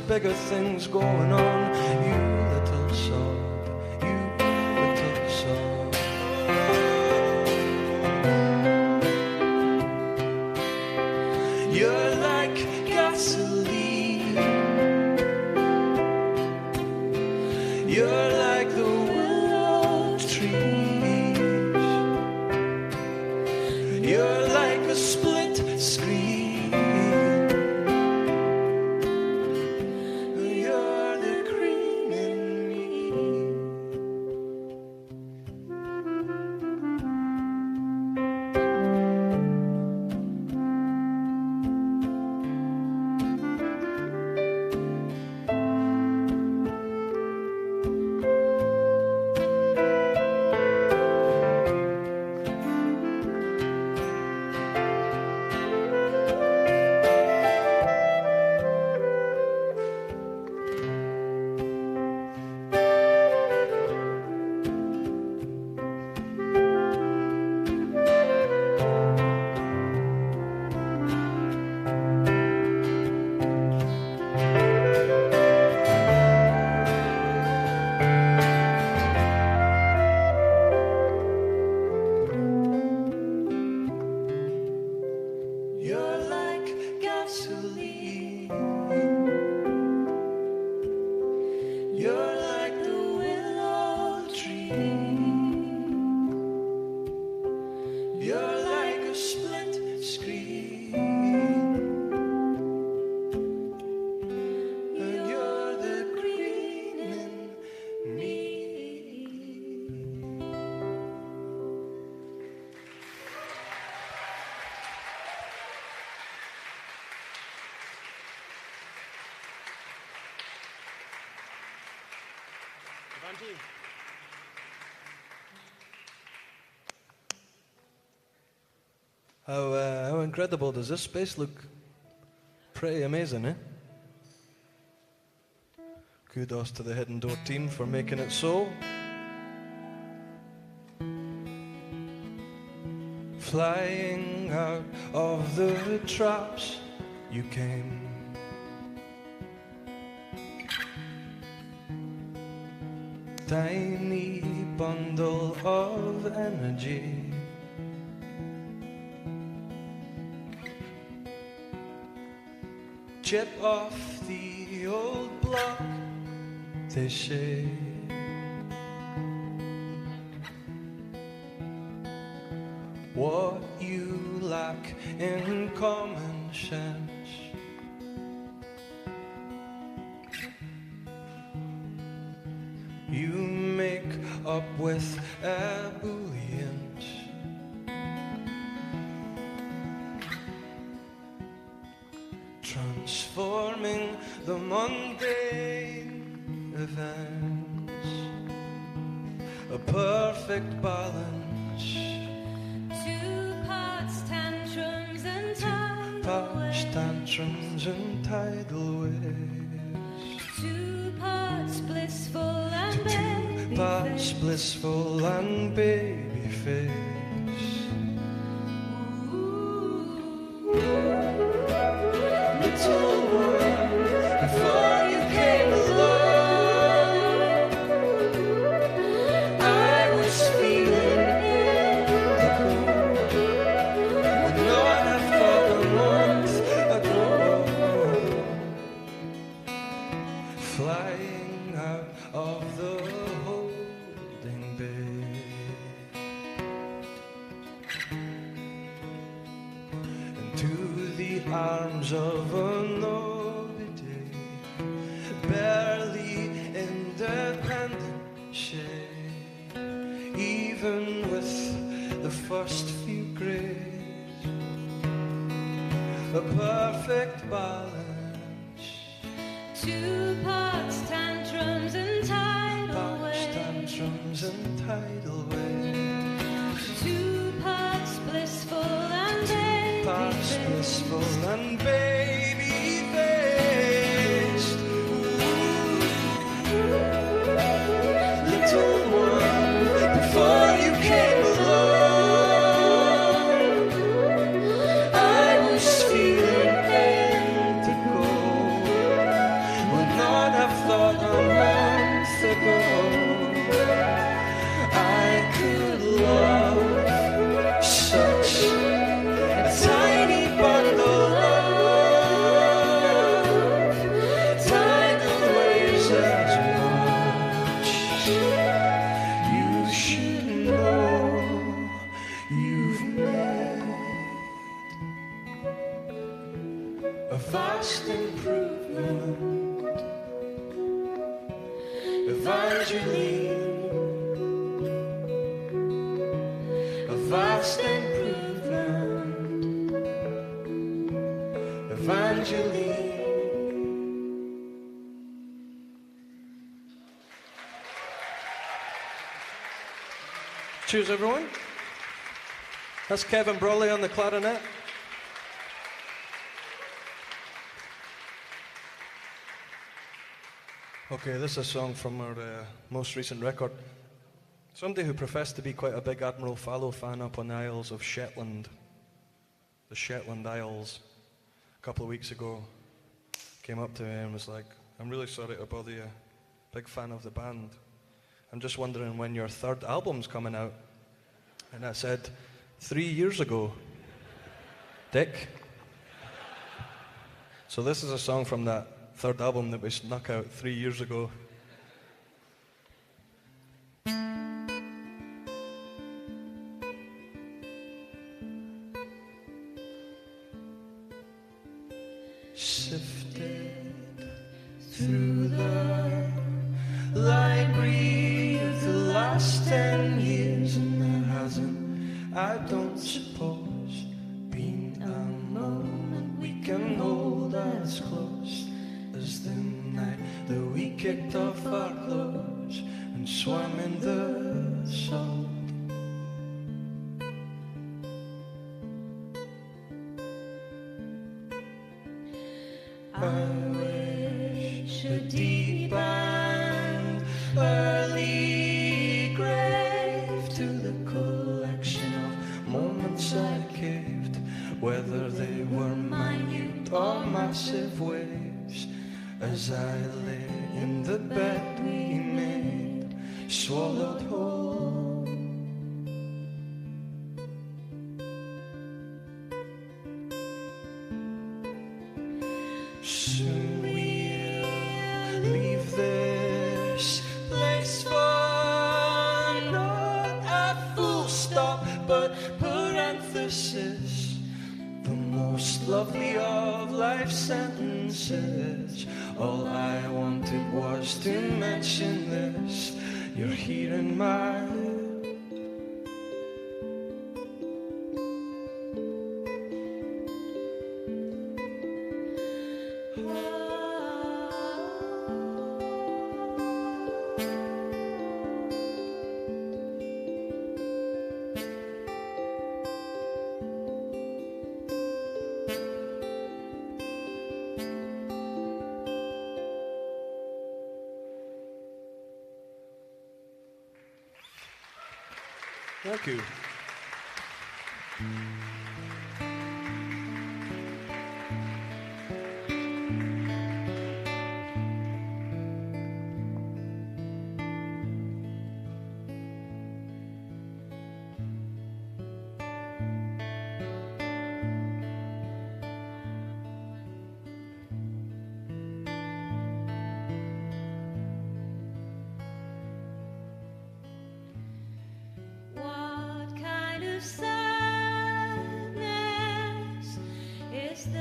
bigger things going on. You little sob, you little sob. You're like gasoline. You're like the willow trees. You're like a split screen. You're the cream in me. You're like gasoline. You're like the willow tree. You're like a split screen. And you're the green in me. How incredible does this space look? Pretty amazing, eh? Kudos to the Hidden Door team for making it so. Flying out of the traps you came. Tiny bundle of energy. Chip off the old block, they say. What you lack in common sense, you make up with ebullience. Transforming the mundane events, a perfect balance. Two parts tantrums and tidal waves. Two parts blissful and baby Parts face. blissful and baby face. Little one, before you came along, I was feeling indigo. When no one had felt a month ago. Flying out of the holding bay. Into the arms of another day, barely independent shade, even with the first few grays, a perfect balance. Two parts tantrums and tidal Parts waves. tantrums and tidal waves. Two parts blissful and baby Parts face. blissful and baby faced. Little one, before you came along, I was feeling indigo. When Evangeline. Cheers, everyone. That's Kevin Brawley on the clarinet. Okay, this is a song from our most recent record. Somebody who professed to be quite a big Admiral Fallow fan up on the Isles of Shetland, the Shetland Isles, a couple of weeks ago, came up to me and was like, "I'm really sorry to bother you. Big fan of the band. I'm just wondering when your third album's coming out." And I said, 3 years ago, Dick. So this is a song from that third album that we snuck out 3 years ago. Sifted through the library of the last 10 years, and there hasn't, I don't suppose, been a moment we can hold as close as the night that we kicked off our clothes and swam in the salt. I wish a deep and early grave to the collection of moments I caved, whether they were minute or massive waves, as I lay in the bed we made, swallowed whole. Soon we'll leave this place for not a full stop, but parenthesis, the most lovely of life sentences. All I wanted was to mention this. You're here in my Thank you. What kind of sadness is this?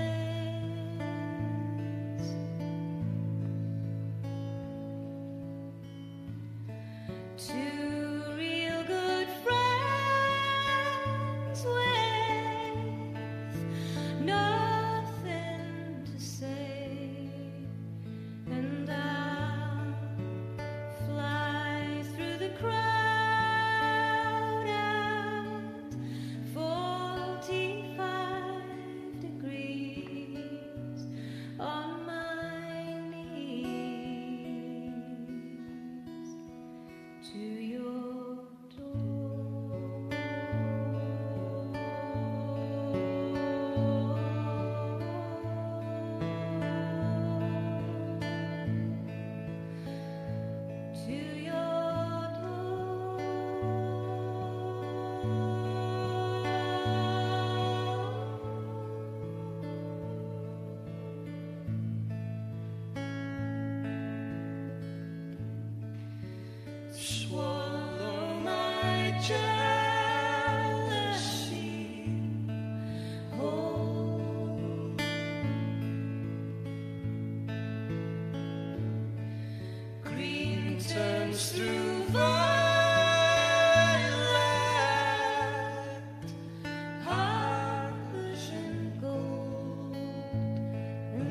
Two real good friends with nothing to say, and I'll fly through the crowd at 45 degrees on my knees to your door. To your door. Swallow my jealousy whole. Green turns through violet, Heart vision gold, and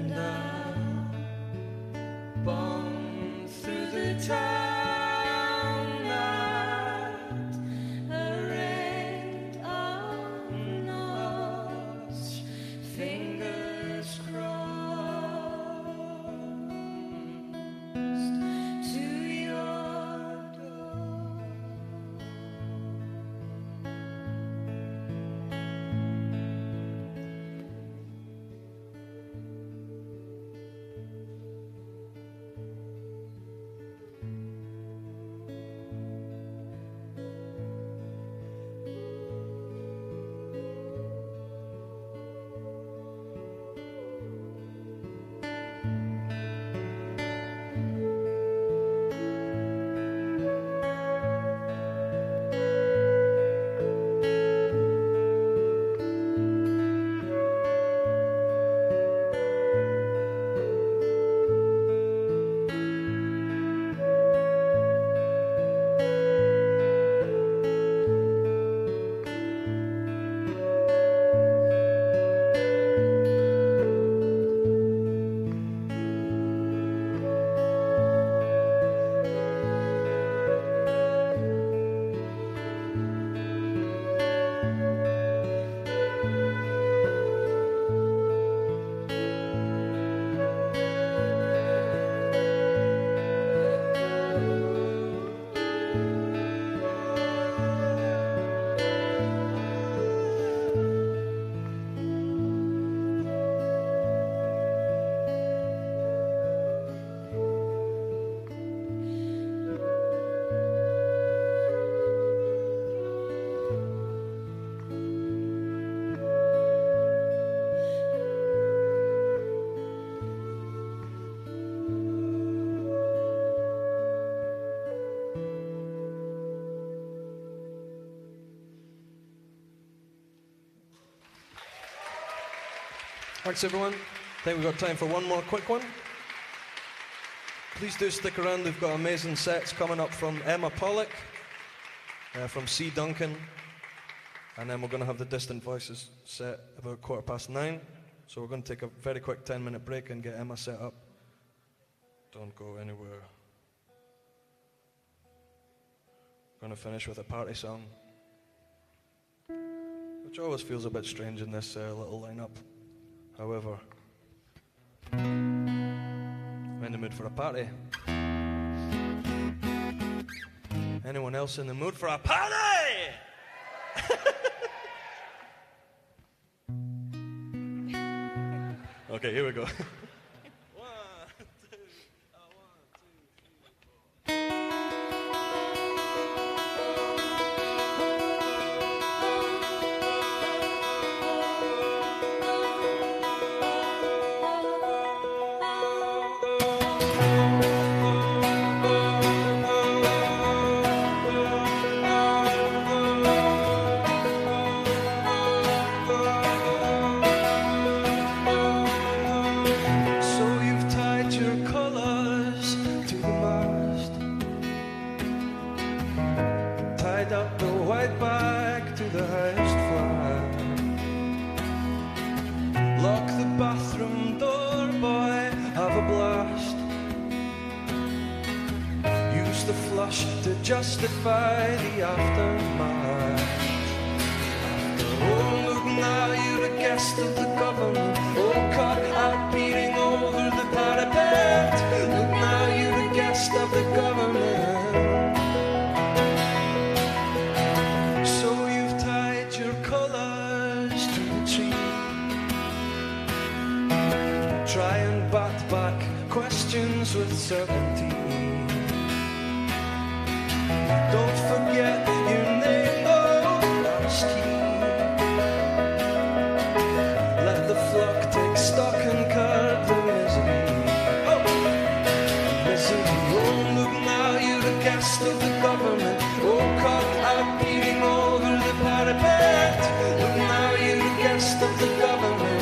Thanks, everyone. I think we've got time for one more quick one. Please do stick around. We've got amazing sets coming up from Emma Pollock, from C. Duncan, and then we're going to have the Distant Voices set about 9:15. So we're going to take a very quick 10-minute break and get Emma set up. Don't go anywhere. We're going to finish with a party song, which always feels a bit strange in this little lineup. However, I'm in the mood for a party. Anyone else in the mood for a party? Okay, here we go. Justify the aftermath. Oh, look now, you're a guest of the government. Oh, caught out beating over the parapet. Look now, you're a guest of the government. So you've tied your colours to the tree. Try and bat back questions with certainty. Don't forget your name, oh, key. Let the flock take stock and curb the misery. Oh, misery. Oh, look now, you're a guest of the government. Oh, caught out beating over the parapet. Look now, you're a guest of the government.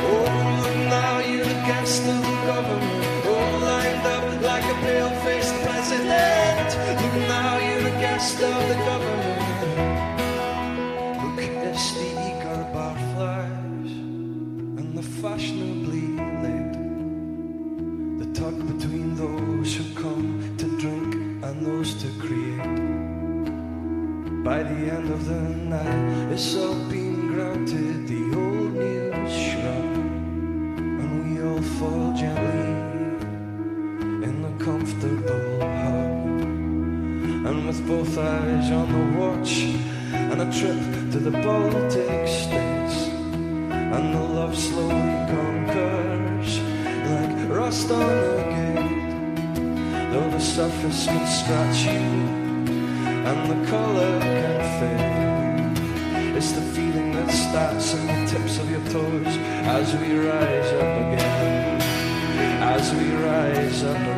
Oh, look now, you're a guest of the government. Oh, lined up like a pale-faced president. Look now, you're a guest of the government. Look, it's the eager barflies and the fashionably late, the tug between those who come to drink and those to create. By the end of the night, it's all been granted, the old news shrug, and we all fall gently in the comfortable hug, and with both eyes on the watch and a trip to the Baltic States, and the love slowly conquers like rust on a gate, though the surface can scratch you and the colour can fade. It's the feeling that starts in the tips of your toes as we rise up again, as we rise up again.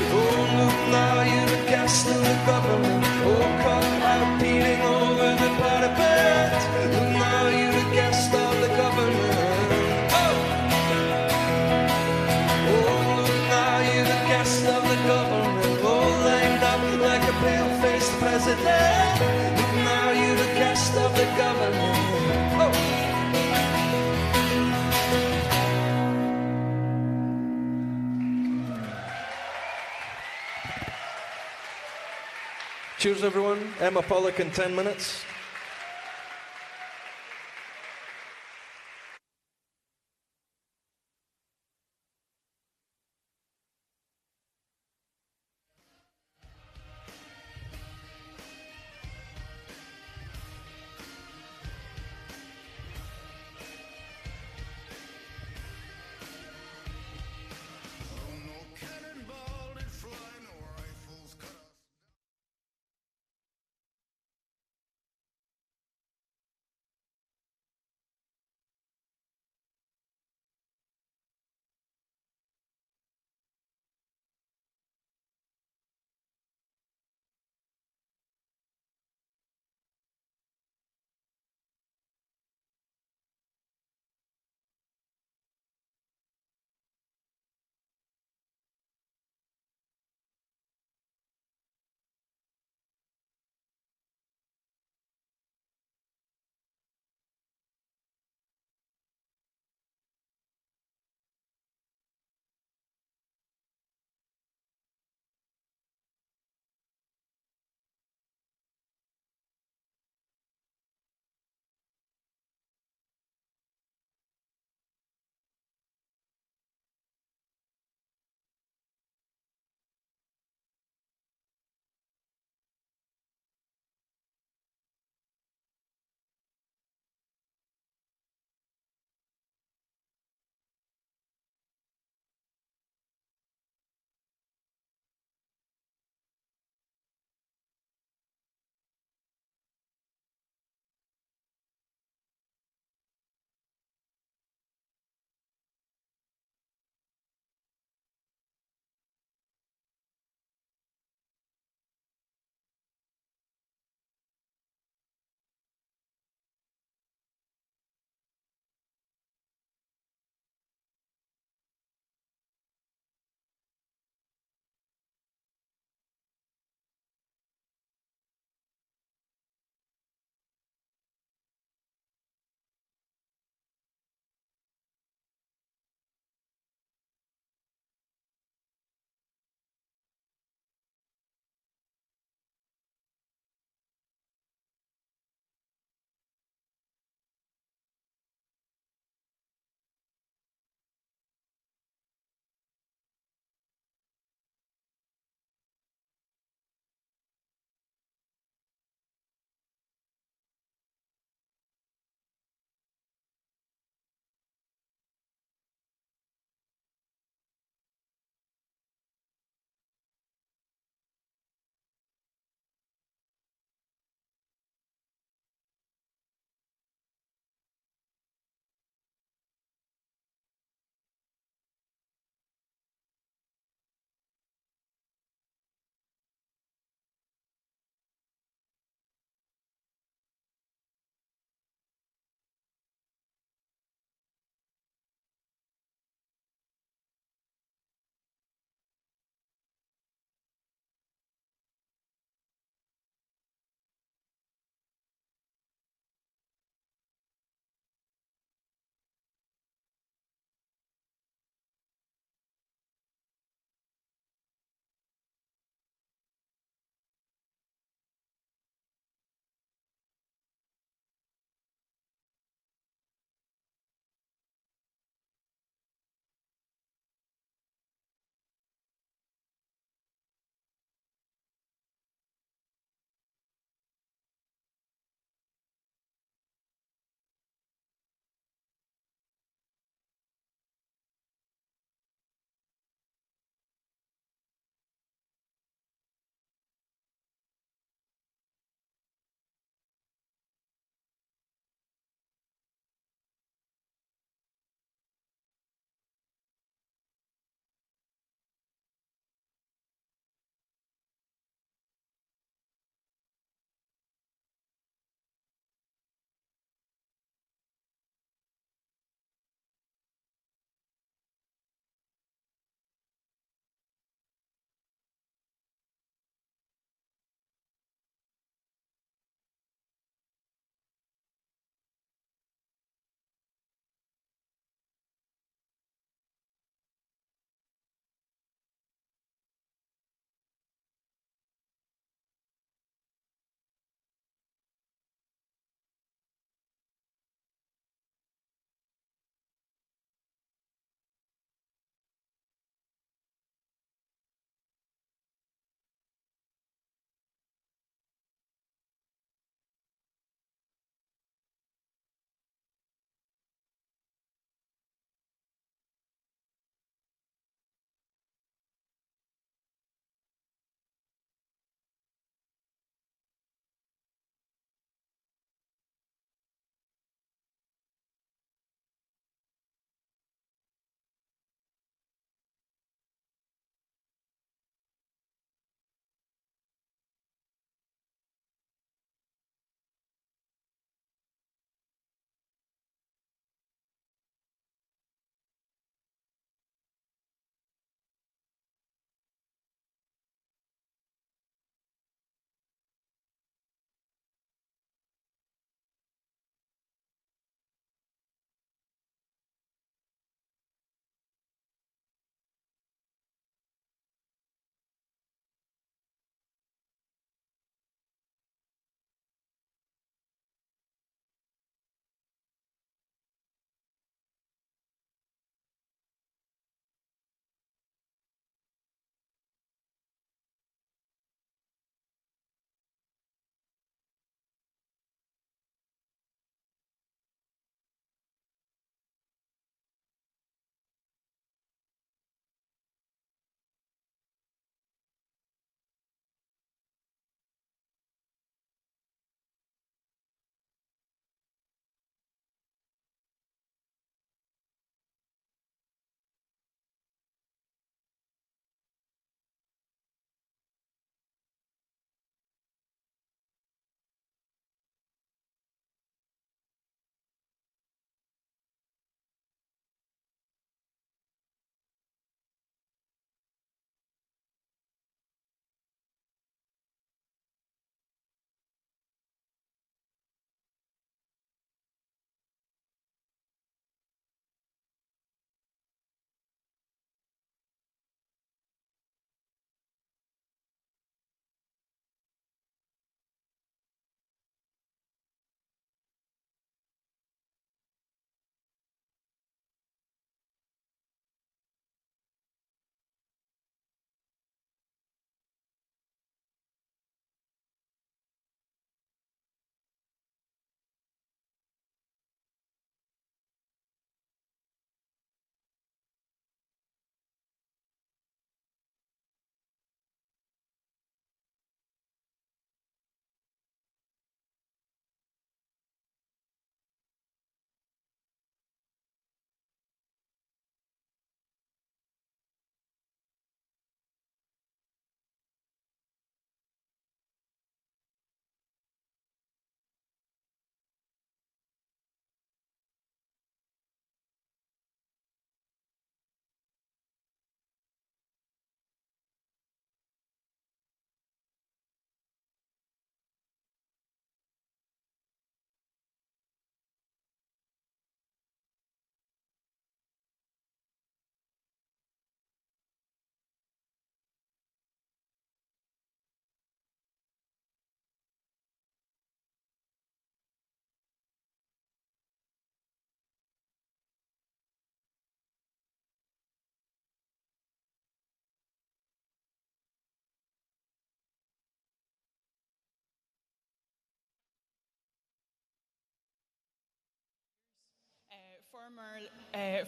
Oh, look now, you're a guest of the government. Oh, caught out beating over the parapet. Look now, you're a guest of the government. Of the government, all lined up like a pale-faced president. Look now, you're the guest of the government. Oh. Cheers, everyone. Emma Pollock in 10 minutes.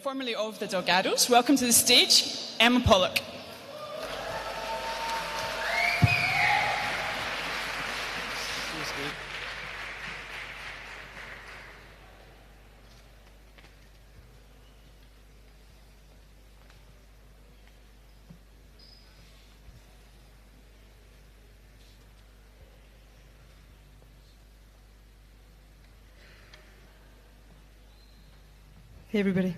Formerly of the Delgados, welcome to the stage, Emma Pollock. Hey, everybody.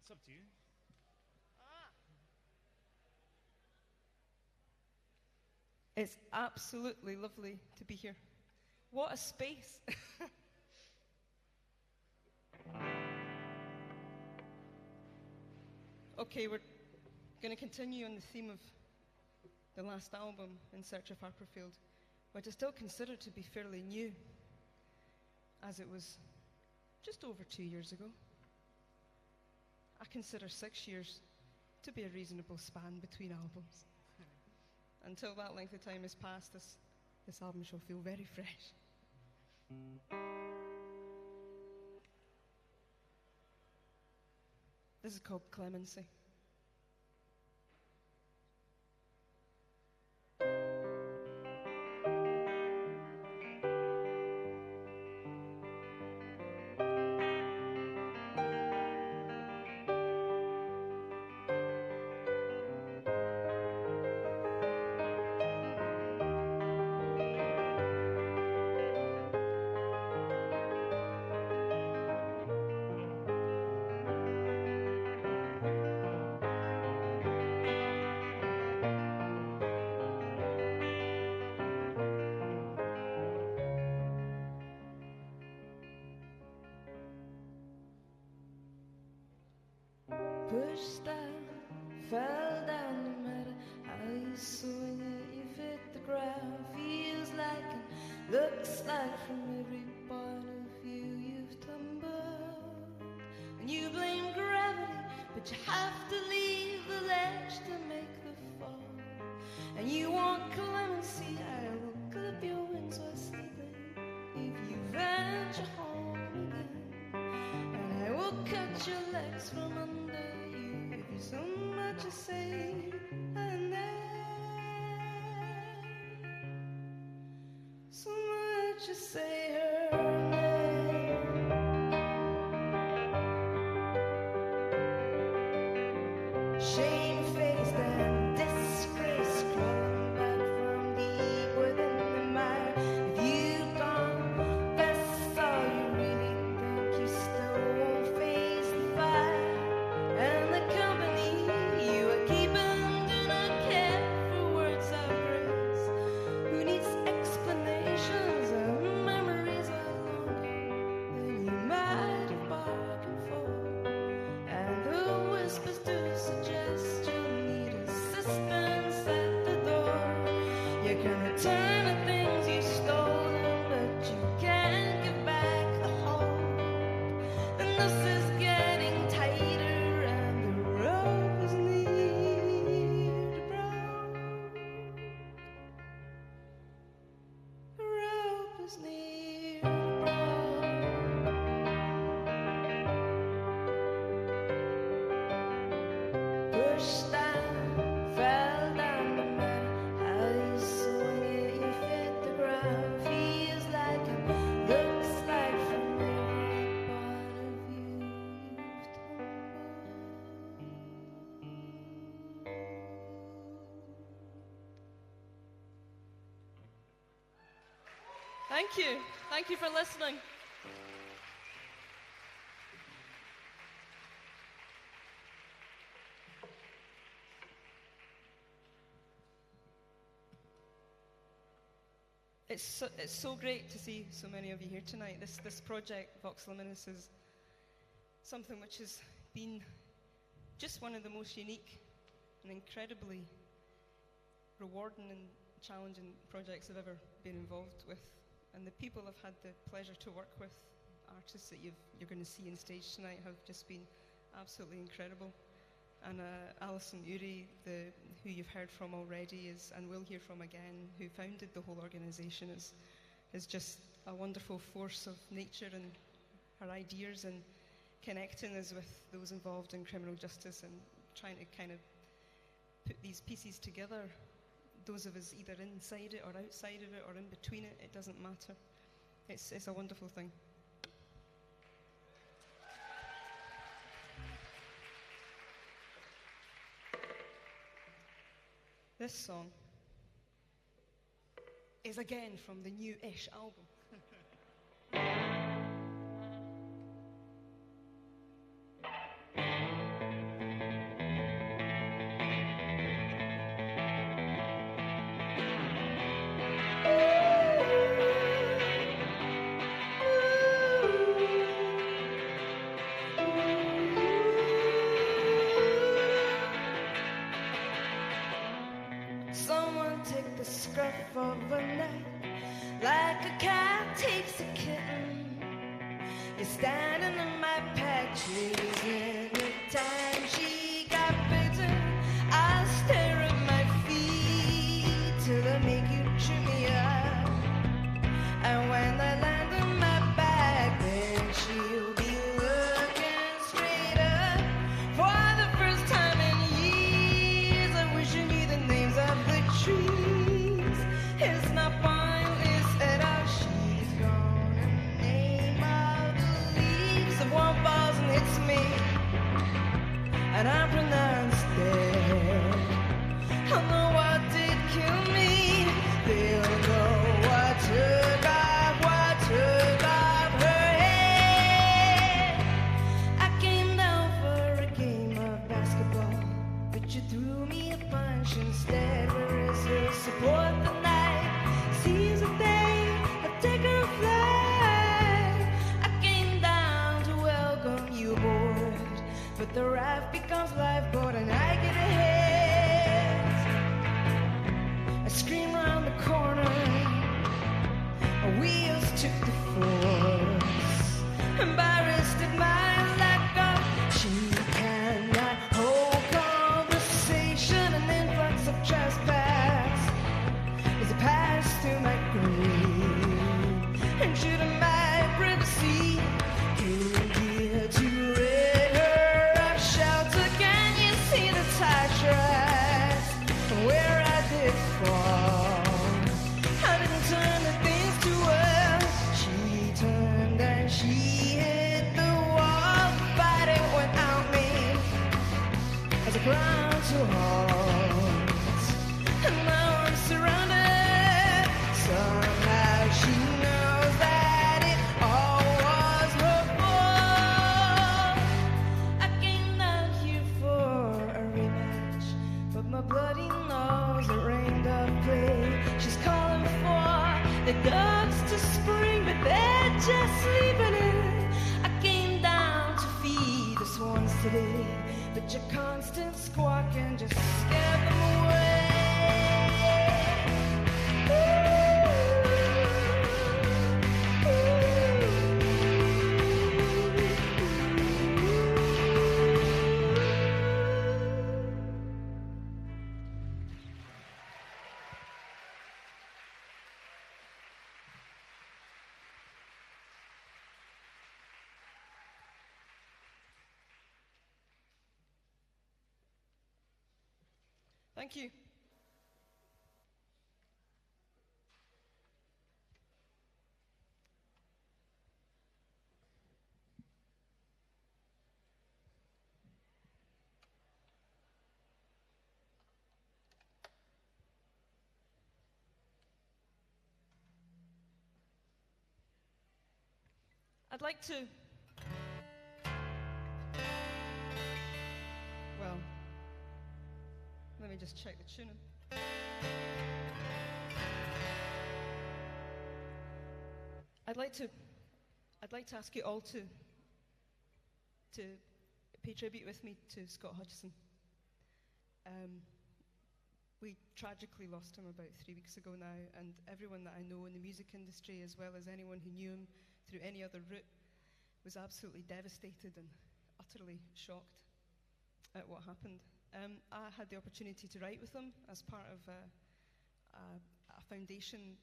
It's up to you. It's absolutely lovely to be here. What a space. Okay, we're going to continue on the theme of the last album, In Search of Harperfield, which I still consider to be fairly new, as it was just over 2 years ago. I consider 6 years to be a reasonable span between albums. Until that length of time has passed, this album shall feel very fresh. This is called Clemency. Pushed down, fell down, no matter how you swing it, you've hit the ground. Feels like and looks like from every point of view you've tumbled. And you blame gravity, but you have to leave the ledge to make the fall. And you want clemency, I will clip your wings while sleeping if you venture home again. And I will cut your legs from under you if you so much as say her name. So much as say her name. Shame-faced and disgrace crawling back from deep within the mire. If you've gone, that's all you really think, you still won't face the fire. And the company you are keeping do not care for words of grace. Who needs explanations and memories are longer than you might have bargained for? And the whispers do suggest you'll need assistance at the door. You're gonna turn the things you've stolen, but you can't give back the hope. The noose is getting tighter and the rope is near to broke. The rope is near to broke. Pushed down, fell down, no matter how you swing it, you hit the ground. Feels like and looks like from every point of view you've tumbled. Thank you. Thank you for listening. It's so great to see so many of you here tonight. This project, Vox Liminis, is something which has been just one of the most unique and incredibly rewarding and challenging projects I've ever been involved with. And the people I've had the pleasure to work with, artists that you're going to see on stage tonight, have just been absolutely incredible. And Alison Uri, who you've heard from already, and will hear from again, who founded the whole organisation, is just a wonderful force of nature, and her ideas and connecting us with those involved in criminal justice and trying to kind of put these pieces together. Those of us either inside it or outside of it or in between it doesn't matter. It's a wonderful thing. This song is again from the new-ish album. take the scruff of a night, like a cat takes a kitten. You're standing in my patches, every time she got bitten, I stare at my feet till they make you chew me up. And when they land on my back, then she'll be looking straight up. For the first time in years, I wish I knew the names of the trees. It's not pointless at all, she's gonna name all the leaves. If one falls and hits me, and I'm pronounced dead, I'll know what did kill me. They'll know what took off her head. I came down for a game of basketball, but you threw me a punch instead. Where is your support tonight? Seems that they have taken a flight. I came down to welcome you aboard, but the raft becomes lifeboat and I get ahead. I scream round the corner, our wheels took the force. Embarrassed at my lack of, she cannot hold conversation. An influx of trespass as I pass through my grave, and should my privacy here to rid her of shelter. Can you see the tide tracks where I did fall? I didn't turn the things to us. She turned and she hit the wall, fighting without me as I ground to halt. And now I'm surrounded. Somehow she knows that it all was her fault. I came down here for a rematch, but my bloody nose it rained up play. She's calling for the dogs to spring, but they're just sleeping in. I came down to feed the swans today, but your constant squawking just scared them away. Thank you. I'd like to, well, let me just check the tuning. I'd like to ask you all to pay tribute with me to Scott Hutchison. We tragically lost him about 3 weeks ago now, and everyone that I know in the music industry, as well as anyone who knew him through any other route, was absolutely devastated and utterly shocked at what happened. I had the opportunity to write with him as part of a foundation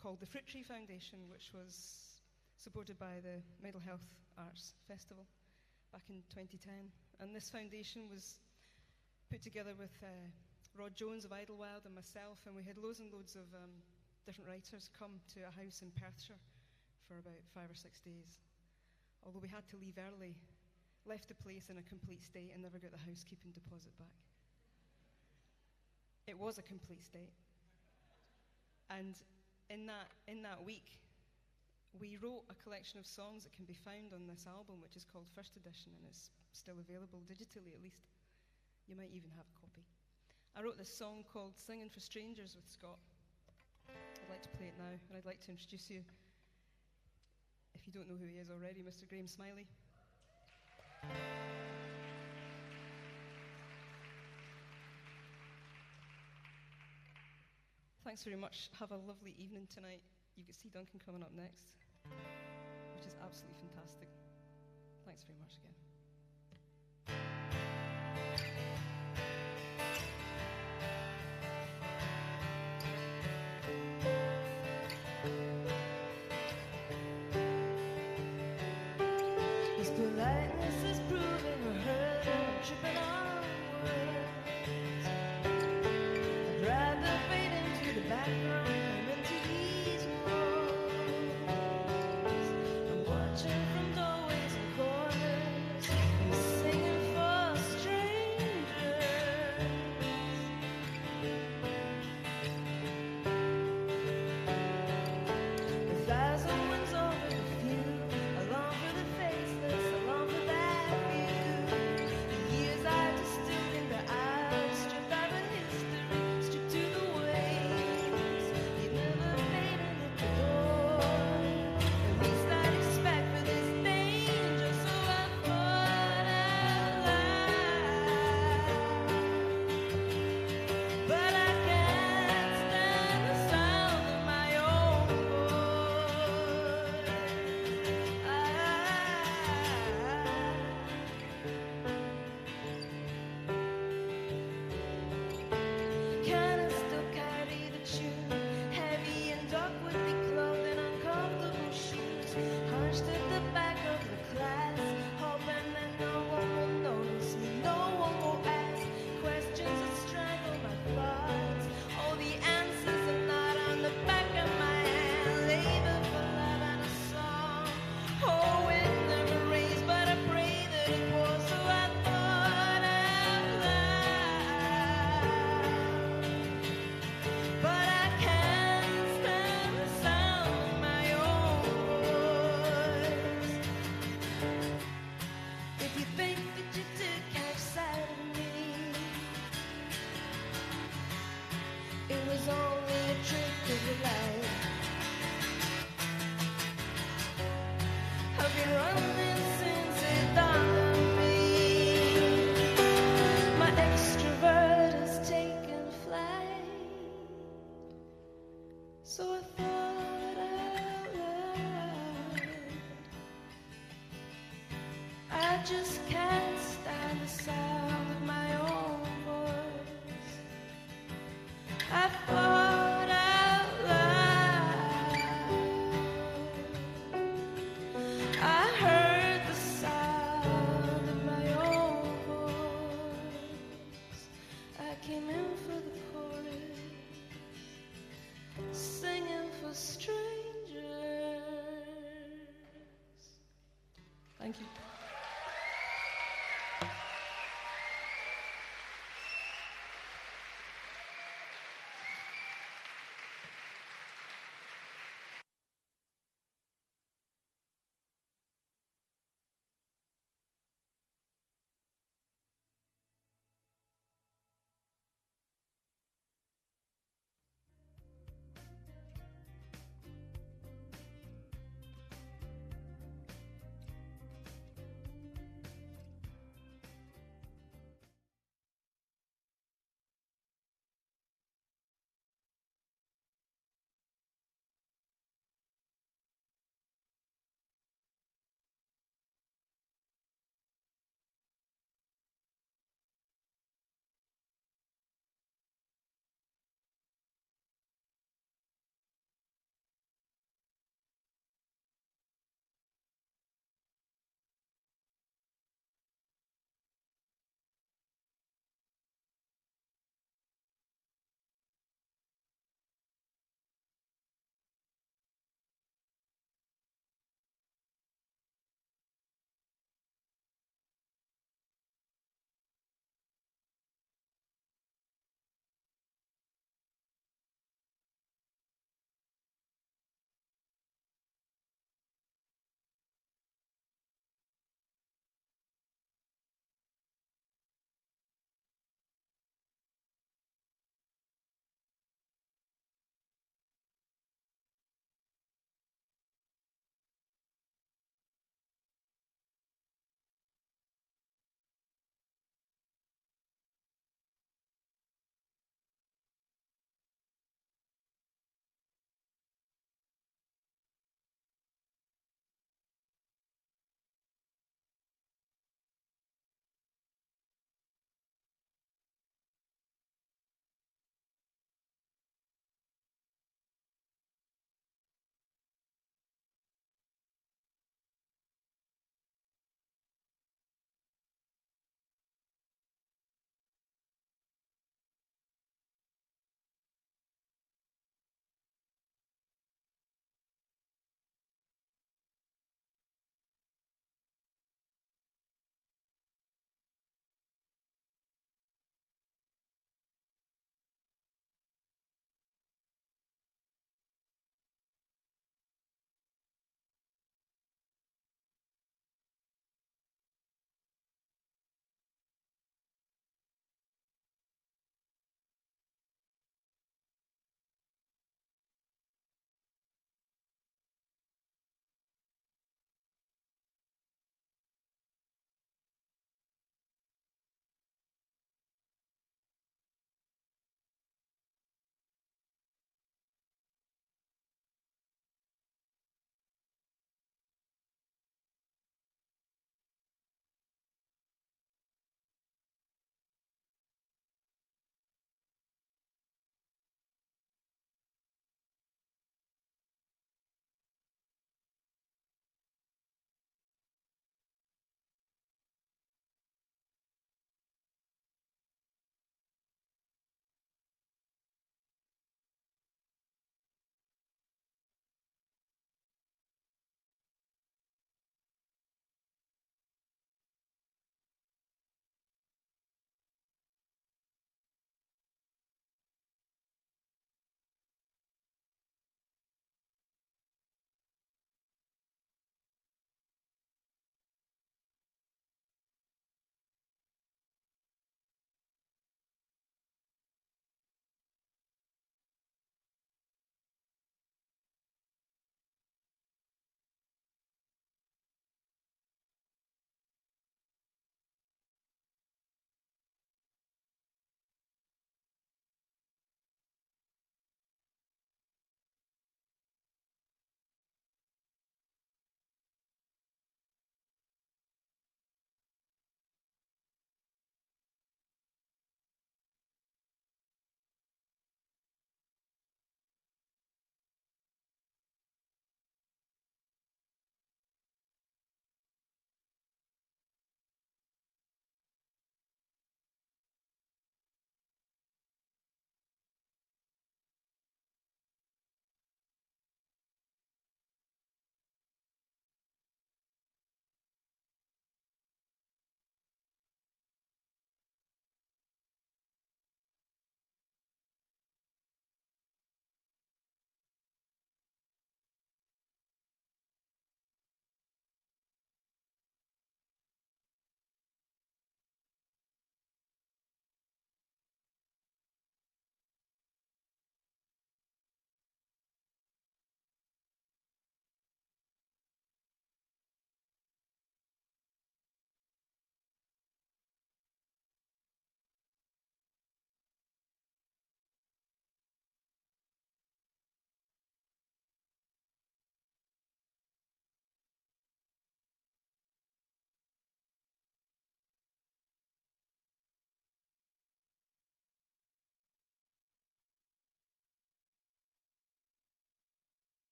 called the Fruit Tree Foundation, which was supported by the Mental Health Arts Festival back in 2010. And this foundation was put together with Rod Jones of Idlewild and myself, and we had loads and loads of different writers come to a house in Perthshire for about 5 or 6 days. Although we had to leave early, left the place in a complete state and never got the housekeeping deposit back. It was a complete state. And in that week, we wrote a collection of songs that can be found on this album, which is called First Edition, and it's still available digitally at least. You might even have a copy. I wrote this song called Singing for Strangers with Scott. I'd like to play it now, and I'd like to introduce you, if you don't know who he is already, Mr. Graham Smiley. Thanks very much. Have a lovely evening tonight. You can see Duncan coming up next, which is absolutely fantastic. Thanks very much again. His politeness is proving her hurt and tripping on words. I'd rather fade into the background than into these walls. I'm watching from doorways and corners and singing for strangers. The thousand winds over the few, along for the faceless, along for that view. The years I distilled in the hours, stripped out of history, stripped to the waves. You never faded at the door. At least I'd expect for this danger, so I thought out loud. But I can't stand the sound of my own voice. Can I still carry the tune? Heavy and awkwardly clothed in uncomfortable shoes, hunched at the back of the class, hoping that no one will notice me, no one will ask questions that strangle my thoughts. All the answers are not on the back of my hand. Labor for love and a song. Oh, it never rains, but I pray that it pours. So I thought out loud. But I can't stand the sound of my own voice. If you think that you did catch sight of me, it was only a trick of the light. I've been running since it dawned on me. My extrovert has taken flight. So I thought out loud. I just can't stand the sound of my own voice. I thought out loud. I heard the sound of my own voice. I came in for the chorus, singing for strangers. Thank you.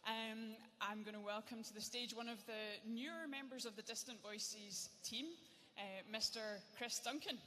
I'm going to welcome to the stage one of the newer members of the Distant Voices team, Mr. Chris Duncan.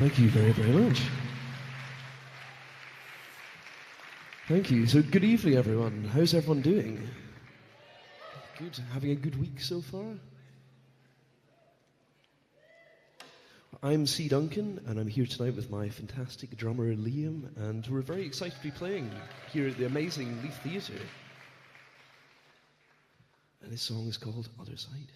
Thank you very, very much. Thank you. So, good evening, everyone. How's everyone doing? Good. Having a good week so far? I'm C. Duncan, and I'm here tonight with my fantastic drummer, Liam, and we're very excited to be playing here at the amazing Leaf Theatre. And this song is called Other Side.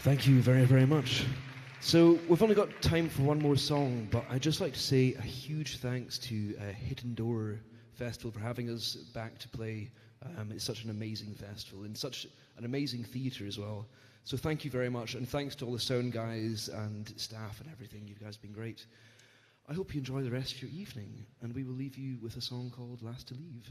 Thank you very, very much. So we've only got time for one more song, but I'd just like to say a huge thanks to Hidden Door Festival for having us back to play. It's such an amazing festival and such an amazing theatre as well. So thank you very much, and thanks to all the sound guys and staff and everything. You guys have been great. I hope you enjoy the rest of your evening, and we will leave you with a song called Last to Leave.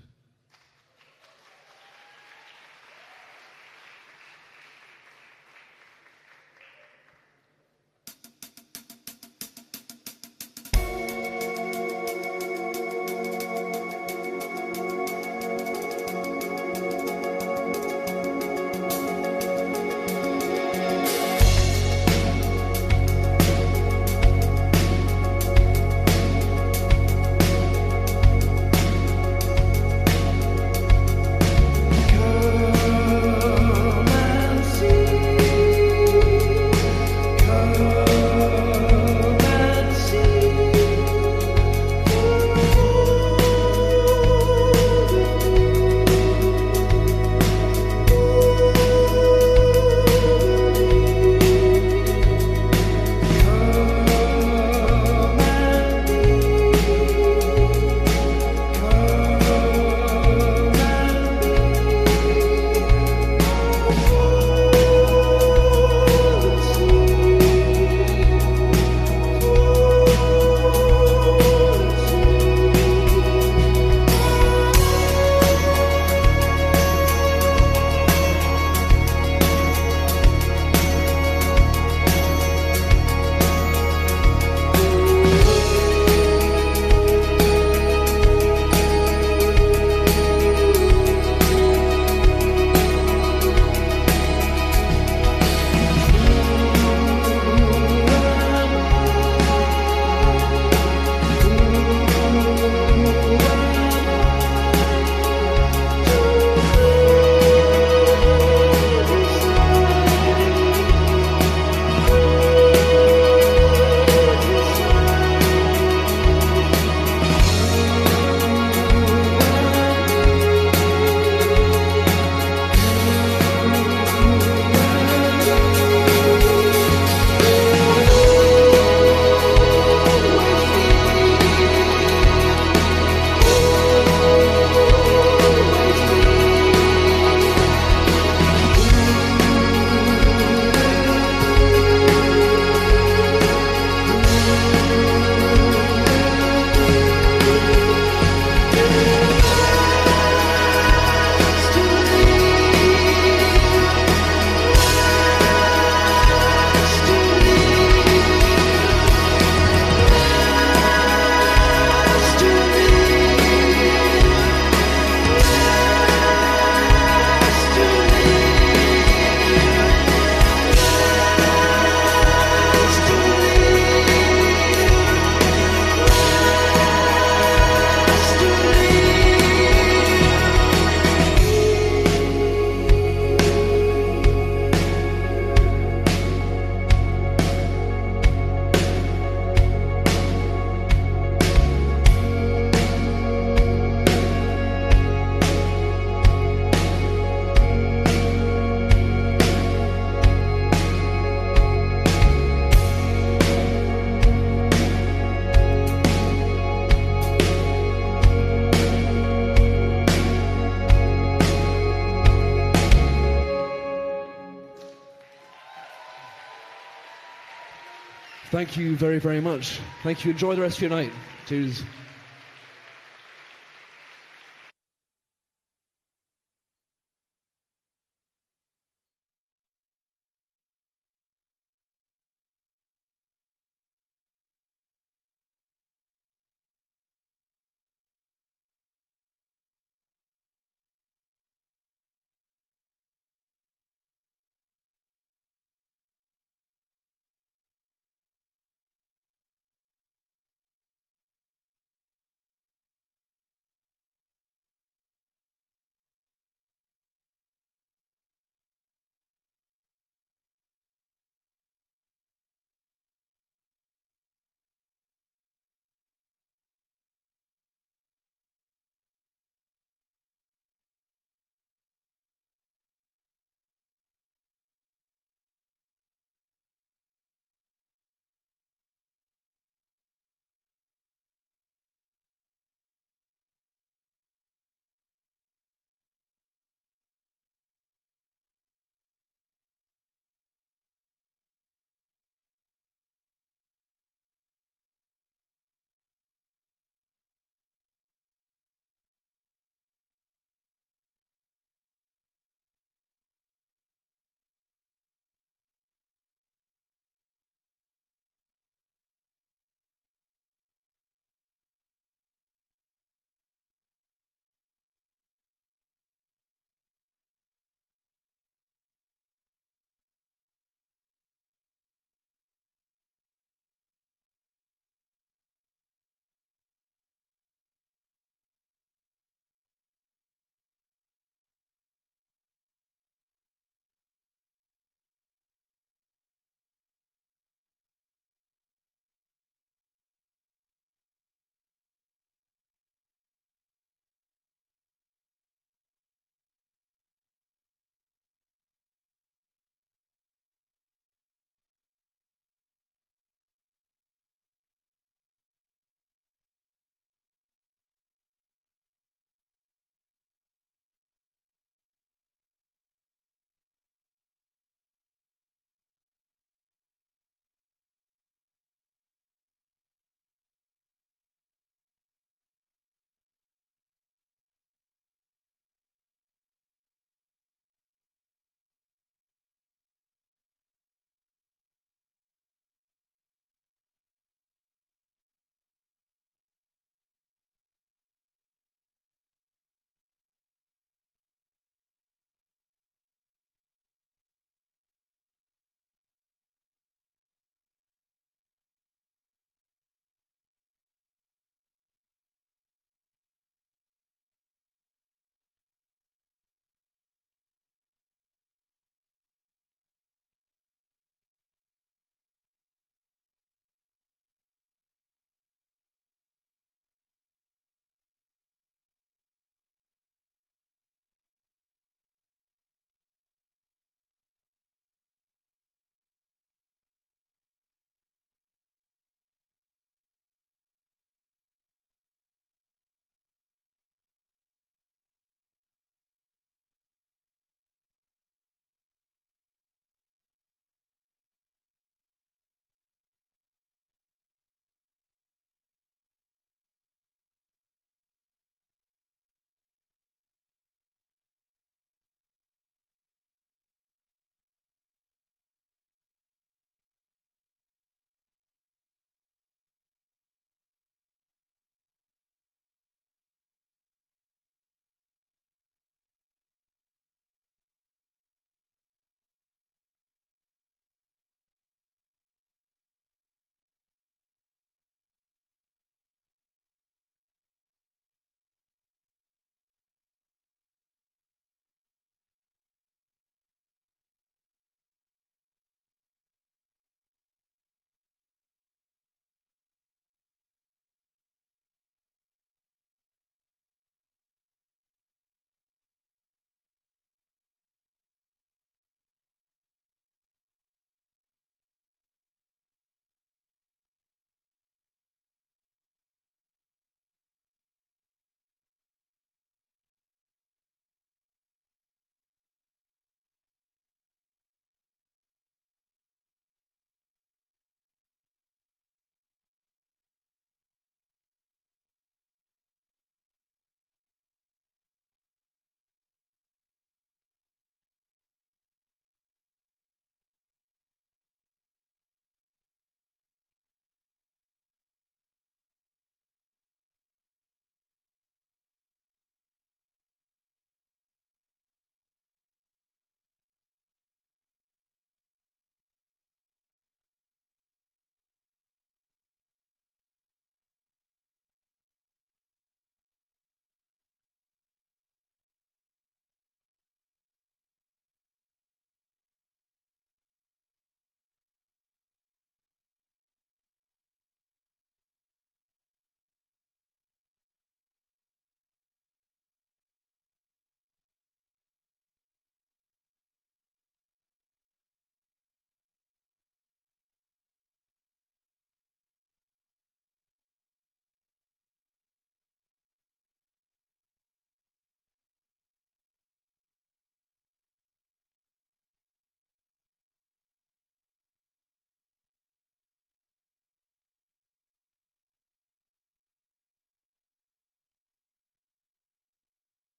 Thank you very, very much. Thank you. Enjoy the rest of your night. Cheers.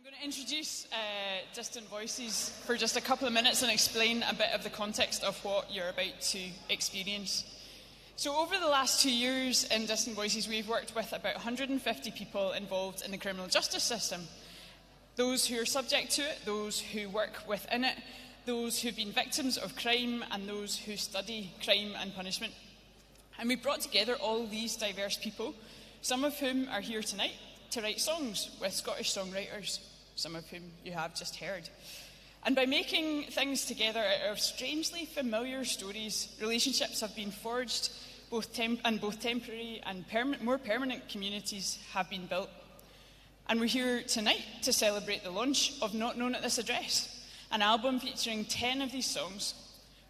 going to introduce Distant Voices for just a couple of minutes and explain a bit of the context of what you're about to experience. So over the last 2 years in Distant Voices, we've worked with about 150 people involved in the criminal justice system. Those who are subject to it, those who work within it, those who've been victims of crime, and those who study crime and punishment. And we brought together all these diverse people, some of whom are here tonight, to write songs with Scottish songwriters, some of whom you have just heard. And by making things together out of strangely familiar stories, relationships have been forged, both temporary and more permanent communities have been built. And we're here tonight to celebrate the launch of Not Known at This Address, an album featuring 10 of these songs,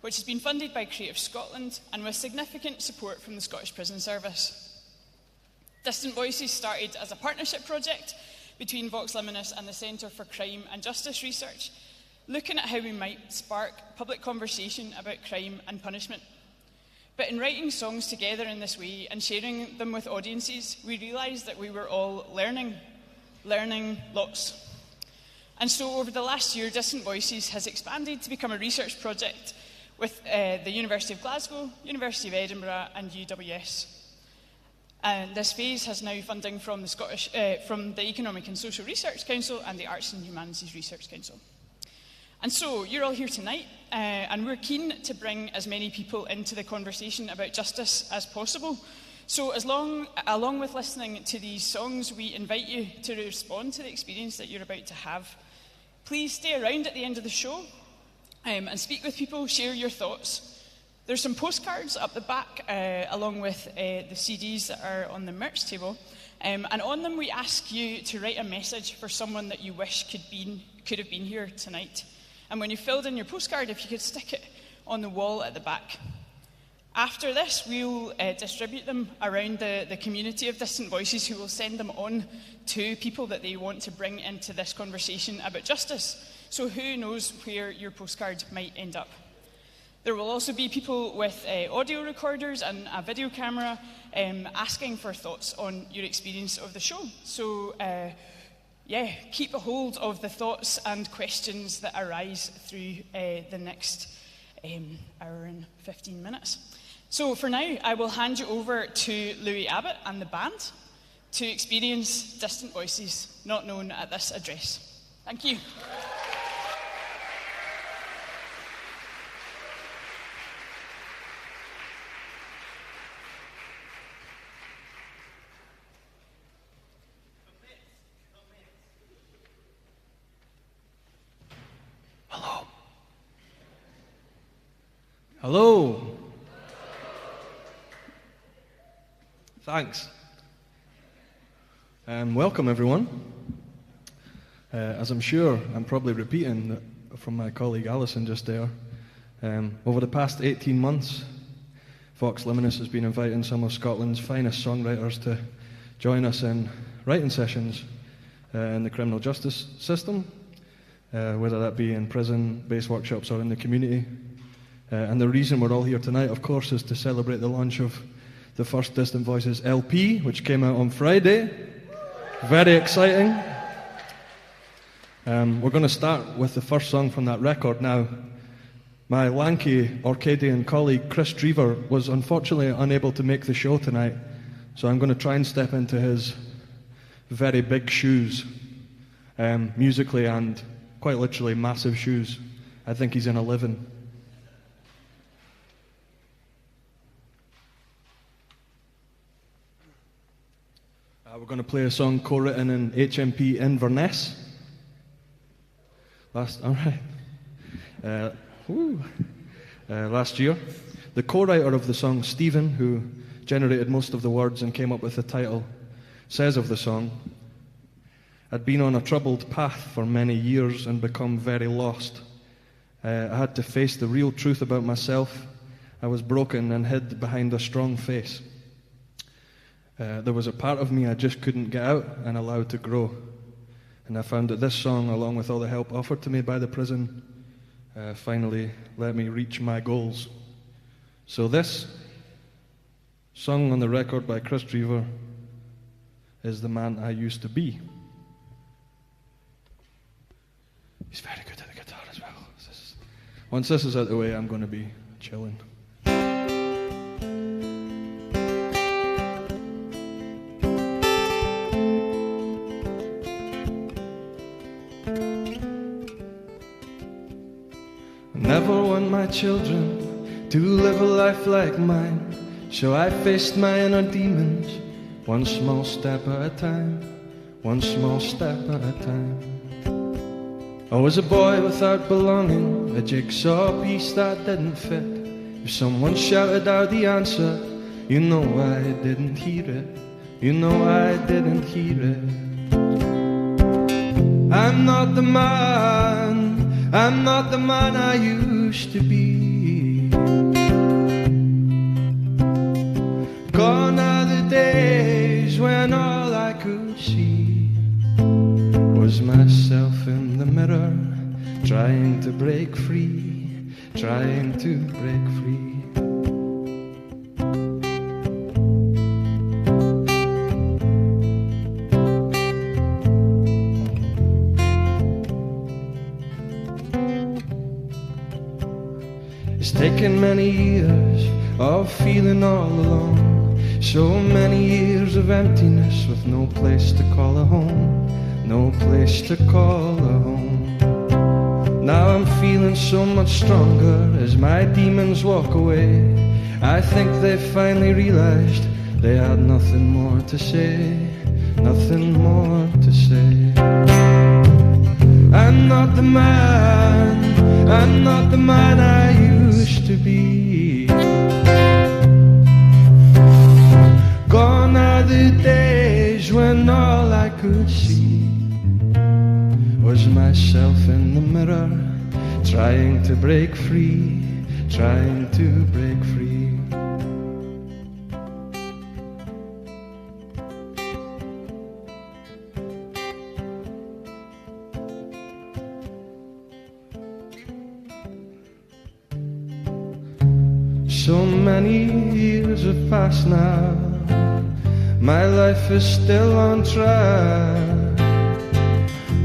which has been funded by Creative Scotland and with significant support from the Scottish Prison Service. Distant Voices started as a partnership project between Vox Liminis and the Centre for Crime and Justice Research, looking at how we might spark public conversation about crime and punishment. But in writing songs together in this way and sharing them with audiences, we realised that we were all learning lots. And so over the last year, Distant Voices has expanded to become a research project with the University of Glasgow, University of Edinburgh and UWS. And this phase has now funding from the Economic and Social Research Council and the Arts and Humanities Research Council. And so you're all here tonight, and we're keen to bring as many people into the conversation about justice as possible. So along with listening to these songs, we invite you to respond to the experience that you're about to have. Please stay around at the end of the show and speak with people, share your thoughts. There's some postcards up the back, along with the CDs that are on the merch table. And on them we ask you to write a message for someone that you wish could have been here tonight. And when you've filled in your postcard, if you could stick it on the wall at the back. After this, we'll distribute them around the community of Distant Voices, who will send them on to people that they want to bring into this conversation about justice. So who knows where your postcard might end up. There will also be people with audio recorders and a video camera asking for thoughts on your experience of the show. So keep a hold of the thoughts and questions that arise through the next hour and 15 minutes. So for now, I will hand you over to Louis Abbott and the band to experience Distant Voices, Not Known at This Address. Thank you. Hello. Thanks. Welcome, everyone. As I'm sure I'm probably repeating from my colleague Alison just there, over the past 18 months, Vox Liminis has been inviting some of Scotland's finest songwriters to join us in writing sessions in the criminal justice system, whether that be in prison-based workshops or in the community. And the reason we're all here tonight, of course, is to celebrate the launch of the first Distant Voices LP, which came out on Friday. Very exciting. We're going to start with the first song from that record now. My lanky Orcadian colleague, Chris Drever, was unfortunately unable to make the show tonight, so I'm going to try and step into his very big shoes, musically and quite literally massive shoes. I think he's in a living. We're going to play a song co-written in HMP Inverness. Last year. The co-writer of the song, Stephen, who generated most of the words and came up with the title, says of the song, "I'd been on a troubled path for many years and become very lost. I had to face the real truth about myself. I was broken and hid behind a strong face. There was a part of me I just couldn't get out and allow to grow. And I found that this song, along with all the help offered to me by the prison, finally let me reach my goals." So this, sung on the record by Chris Drever, is The Man I Used to Be. He's very good at the guitar as well. Once this is out of the way, I'm going to be chilling. I never want my children to live a life like mine, so I faced my inner demons, one small step at a time, one small step at a time. I was a boy without belonging, a jigsaw piece that didn't fit. If someone shouted out the answer, you know I didn't hear it, you know I didn't hear it. I'm not the man, I'm not the man I used to be. Gone are the days when all I could see was myself in the mirror, trying to break free, trying to break free. It's taken many years of feeling all alone, so many years of emptiness with no place to call a home, no place to call a home. Now I'm feeling so much stronger as my demons walk away. I think they finally realized they had nothing more to say, nothing more to say. I'm not the man, I'm not the man I used to be. Gone are the days when all I could see was myself in the mirror, trying to break free, trying to break free. So many years have passed now, my life is still on track.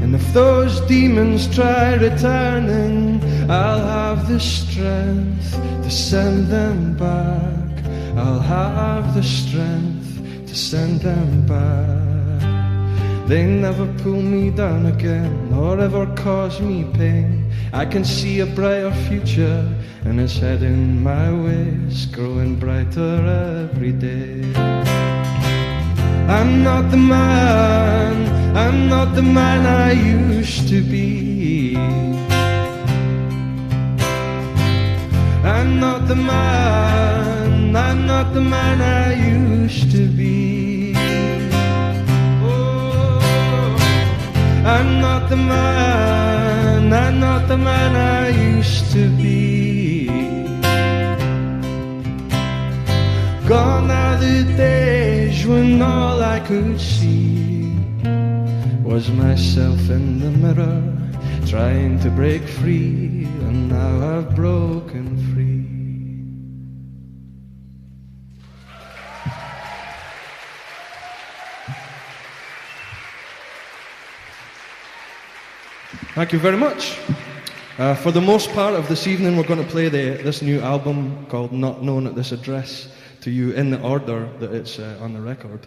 And if those demons try returning, I'll have the strength to send them back. I'll have the strength to send them back. They never pull me down again, or ever cause me pain. I can see a brighter future, and it's heading my way. It's growing brighter every day. I'm not the man, I'm not the man I used to be. I'm not the man, I'm not the man I used to be. Oh, I'm not the man, I'm not the man I used to be. Gone are the days when all I could see was myself in the mirror, trying to break free, and now I've broken free. Thank you very much. For the most part of this evening, we're going to play this new album called Not Known at This Address to you in the order that it's on the record.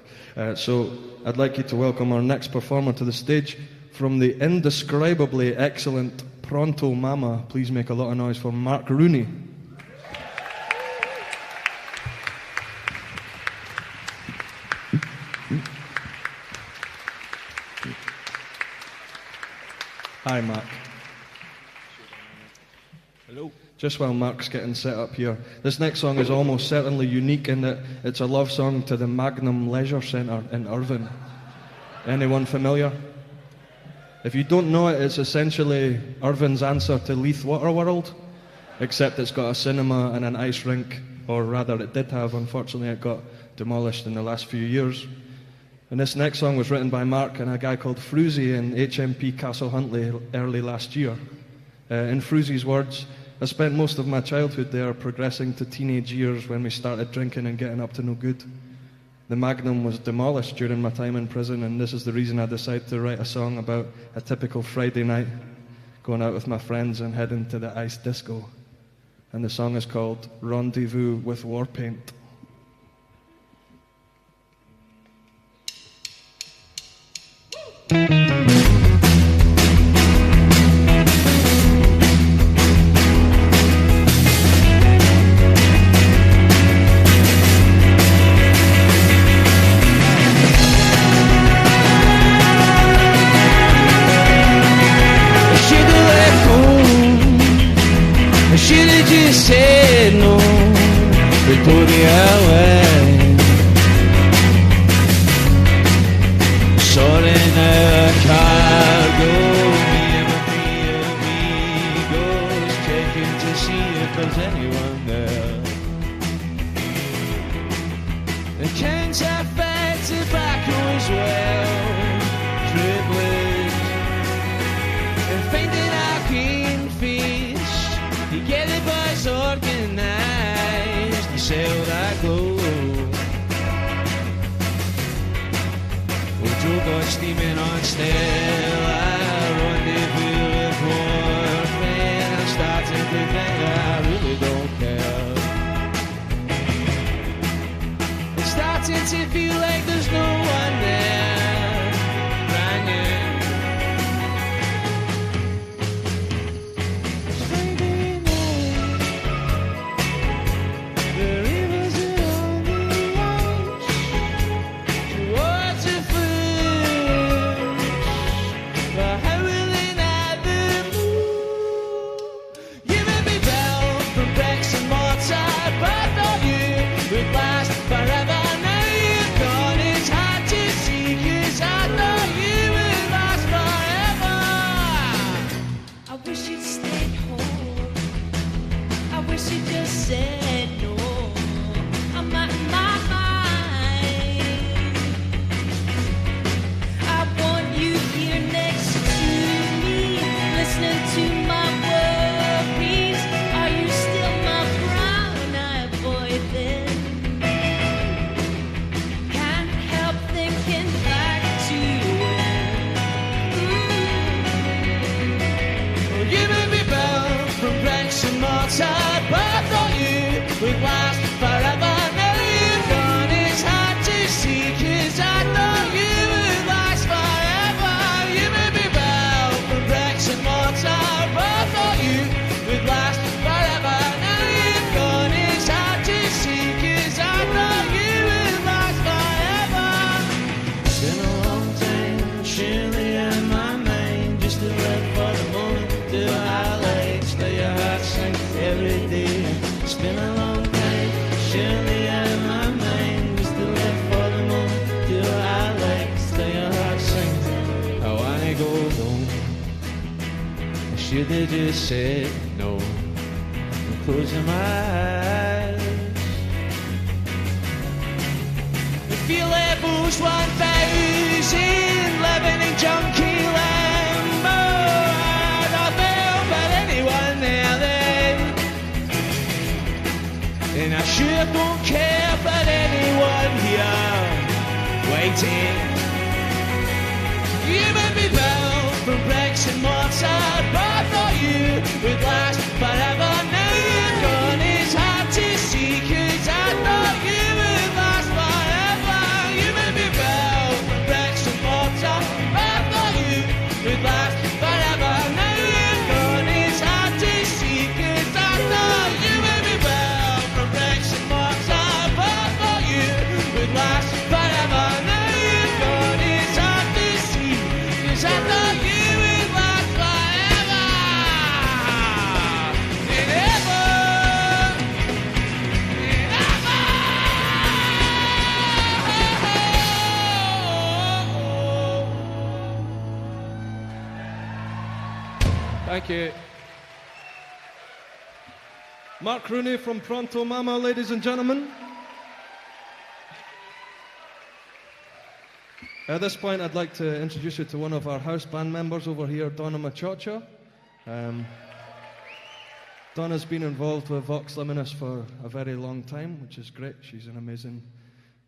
So I'd like you to welcome our next performer to the stage from the indescribably excellent Pronto Mama. Please make a lot of noise for Mark Rooney. Hi, Mark. Hello. Just while Mark's getting set up here, this next song is almost certainly unique in that it's a love song to the Magnum Leisure Centre in Irvine. Anyone familiar? If you don't know it, it's essentially Irvine's answer to Leith Waterworld, except it's got a cinema and an ice rink, or rather it did have. Unfortunately, it got demolished in the last few years. And this next song was written by Mark and a guy called Fruzy in HMP Castle Huntly early last year. In Fruzy's words, I spent most of my childhood there, progressing to teenage years when we started drinking and getting up to no good. The Magnum was demolished during my time in prison, and this is the reason I decided to write a song about a typical Friday night, going out with my friends and heading to the ice disco. And the song is called Rendezvous with War Paint. Said no, Victoria way. Sorry now, cargo. Me and my three amigos checking to see if there's anyone there. The counterfeit tobacco as well, privilege, and finding our green fish. You get the boys organised to sell that glow. Oh, Joe got steaming on Stella, rendezvous with warfare. I'm starting to think I really don't care. It's starting to feel like there's no one there. Brand new. Should have just said no and closing my eyes. The feel levels 1,000 living in junkie limbo. I don't feel but anyone there then, and I sure don't care about anyone here waiting. You made me bound from bricks and mortar, but thought you would last forever. Now you're gone, it's hard to see, 'cause I thought you would last forever. You made me bound from bricks and mortar, but thought you would last forever. Now you're gone, it's hard to see, 'cause I thought you made me bound from bricks and mortar, but thought you would last forever. Now you're gone, it's hard to see, 'cause I thought you would last forever and ever and ever. Thank you. Mark Rooney from Pronto Mama, ladies and gentlemen. At this point, I'd like to introduce you to one of our house band members over here, Donna Machocha. Donna's been involved with Vox Liminis for a very long time, which is great. She's an amazing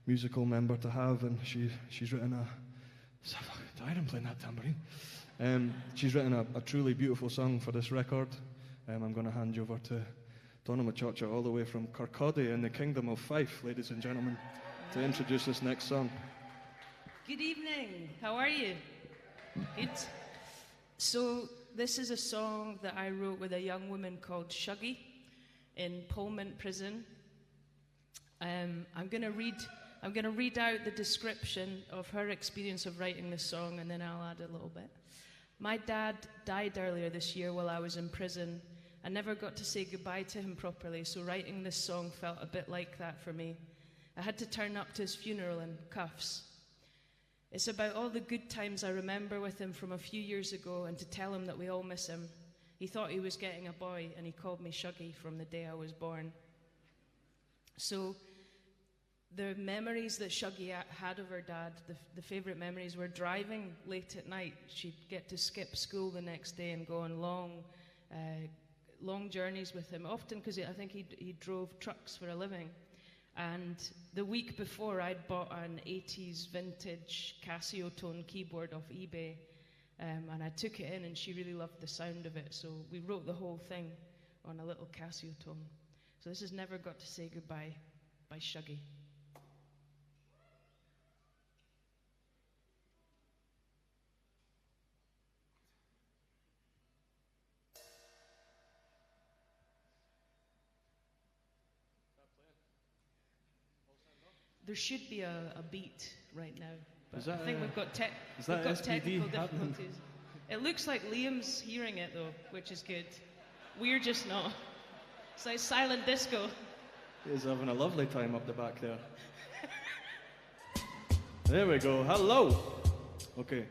musical member to have, and she's written a... I am playing that tambourine. She's written a truly beautiful song for this record. I'm going to hand you over to Donna Machocha, all the way from Kirkcaldy in the Kingdom of Fife, ladies and gentlemen, to introduce this next song. Good evening. How are you? Good. So this is a song that I wrote with a young woman called Shuggy in Pullman Prison. I'm going to read out the description of her experience of writing this song, and then I'll add a little bit. My dad died earlier this year while I was in prison. I never got to say goodbye to him properly, so writing this song felt a bit like that for me. I had to turn up to his funeral in cuffs. It's about all the good times I remember with him from a few years ago, and to tell him that we all miss him. He thought he was getting a boy, and he called me Shuggy from the day I was born. So the memories that Shuggy had of her dad, the favourite memories, were driving late at night. She'd get to skip school the next day and go on long journeys with him, often because I think he drove trucks for a living. And the week before, I'd bought an 80s vintage Casio tone keyboard off eBay, and I took it in, and she really loved the sound of it, so we wrote the whole thing on a little Casio tone. So this is Never Got to Say Goodbye by Shuggy. There should be a beat right now, but I think we've got technical difficulties. It looks like Liam's hearing it though, which is good. We're just not. It's like silent disco. He's having a lovely time up the back there. There we go. Hello. Okay.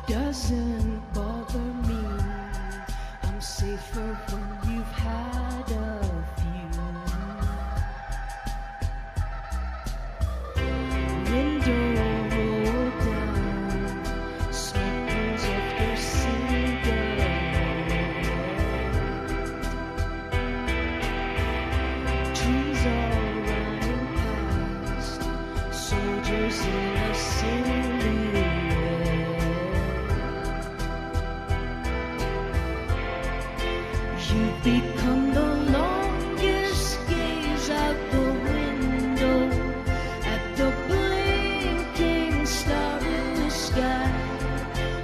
Doesn't bother me. I'm safer when you've had a few. Window rolled down, smoke goes off your cigarette. Trees all running past, soldiers in a silhouette. You've become the longest gaze out the window at the blinking star in the sky,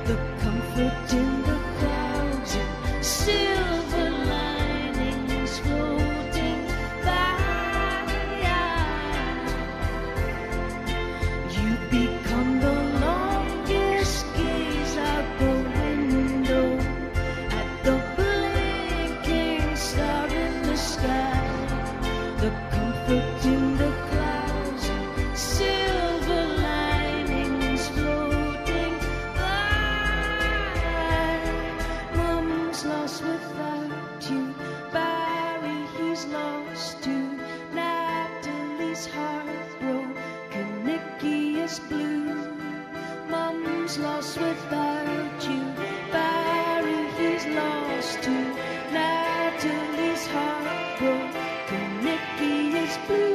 the comfort in the clouds and silver linings floating by. You've become the longest gaze out the window at the star is blue. Mum's lost without you. Barry, he's lost too. Natalie's heartbroken. Nicky is blue.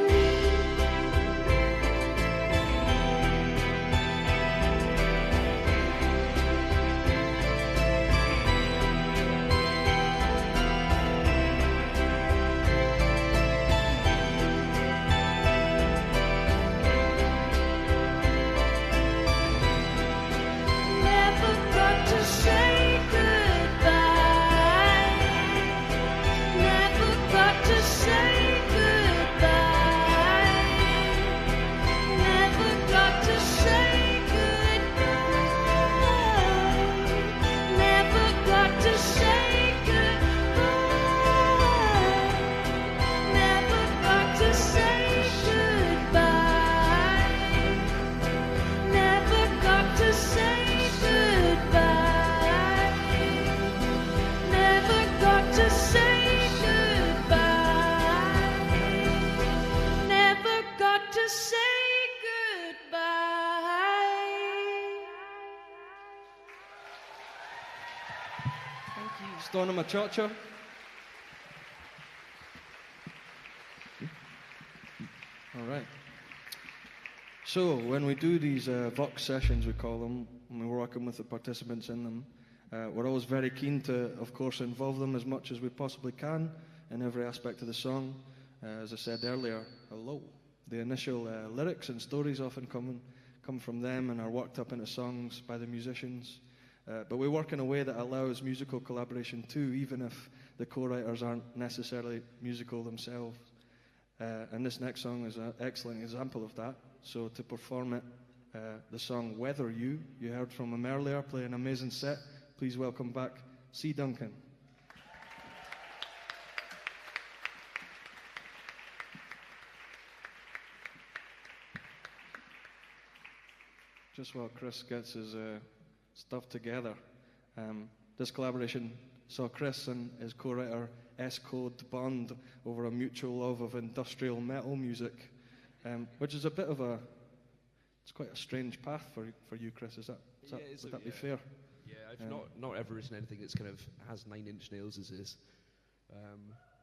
Stona Machacha. All right. So when we do these Vox sessions, we call them, and we're working with the participants in them, we're always very keen to, of course, involve them as much as we possibly can in every aspect of the song. As I said earlier, the initial lyrics and stories often come from them and are worked up into songs by the musicians. But we work in a way that allows musical collaboration too, even if the co-writers aren't necessarily musical themselves. And this next song is an excellent example of that. So to perform it, the song Weather You heard from him earlier, play an amazing set. Please welcome back C. Duncan. Just while Chris gets his stuff together. This collaboration saw Chris and his co-writer S-Code bond over a mutual love of industrial metal music, which is a bit of it's quite a strange path for you, Chris. Would that be fair? Yeah, I've not ever written anything that's kind of has 9-inch nails as is.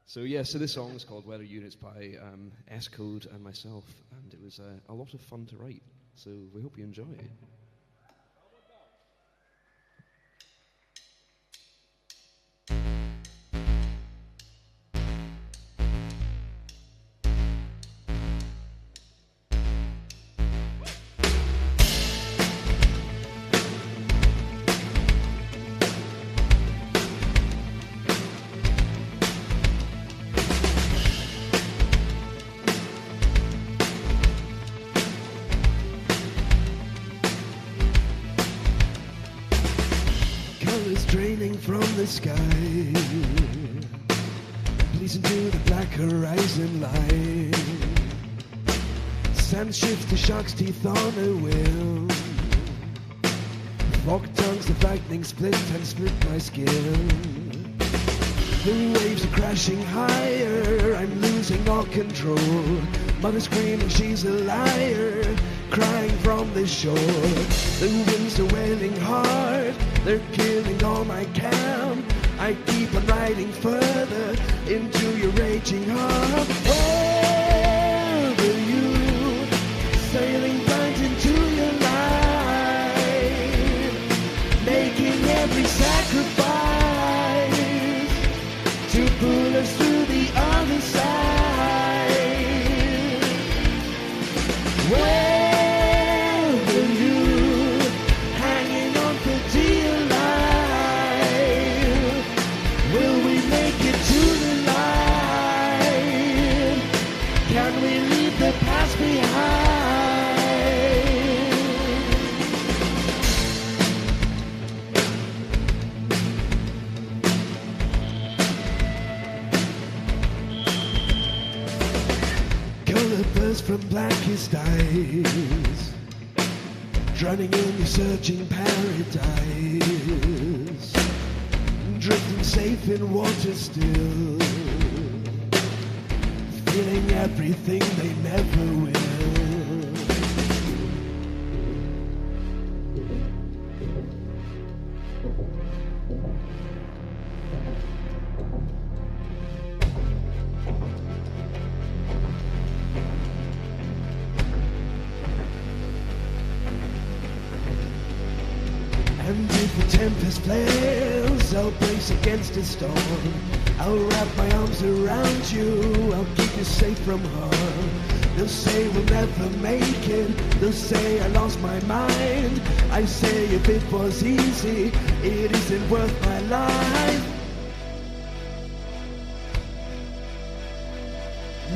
So this song is called Weather Units by S-Code and myself, and it was a lot of fun to write. So we hope you enjoy it. Draining from the sky, pleasing to the black horizon line. Sand shifts the shark's teeth on a wheel. Forked tongues, the lightning split and split my skin. The waves are crashing higher, I'm losing all control. Mother screaming she's a liar, crying from the shore. The winds are wailing hard, they're killing all my camp. I keep on riding further into your raging heart. Where were you, sailing blind into your life, making every sacrifice to pull us through the other side? Where were you, hanging on for dear life? Will we make it to the light? Can we leave the past behind? Color bursts from blackest eyes, drowning in your surging paradise, drifting safe in water still, feeling everything they never will. tempest flares, I'll brace against a storm. I'll wrap my arms around you, I'll keep you safe from harm. They'll say we'll never make it, they'll say I lost my mind. I say if it was easy, it isn't worth my life.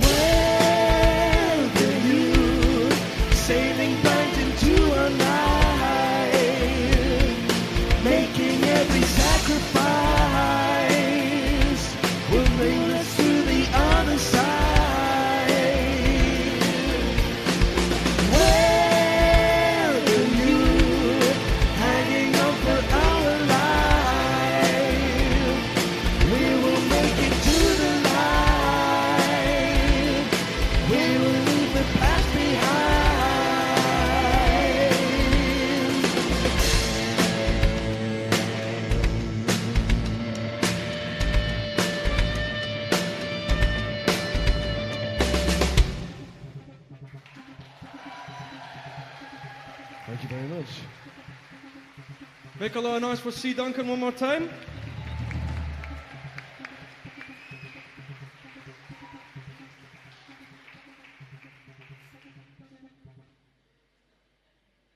Where were you, sailing blind into a night, making every sacrifice will bring us to the other side. Where were you, hanging on for our life? We will make it to the light. We will leave the past behind. Thank you very much. Make a lot of noise for C. Duncan one more time.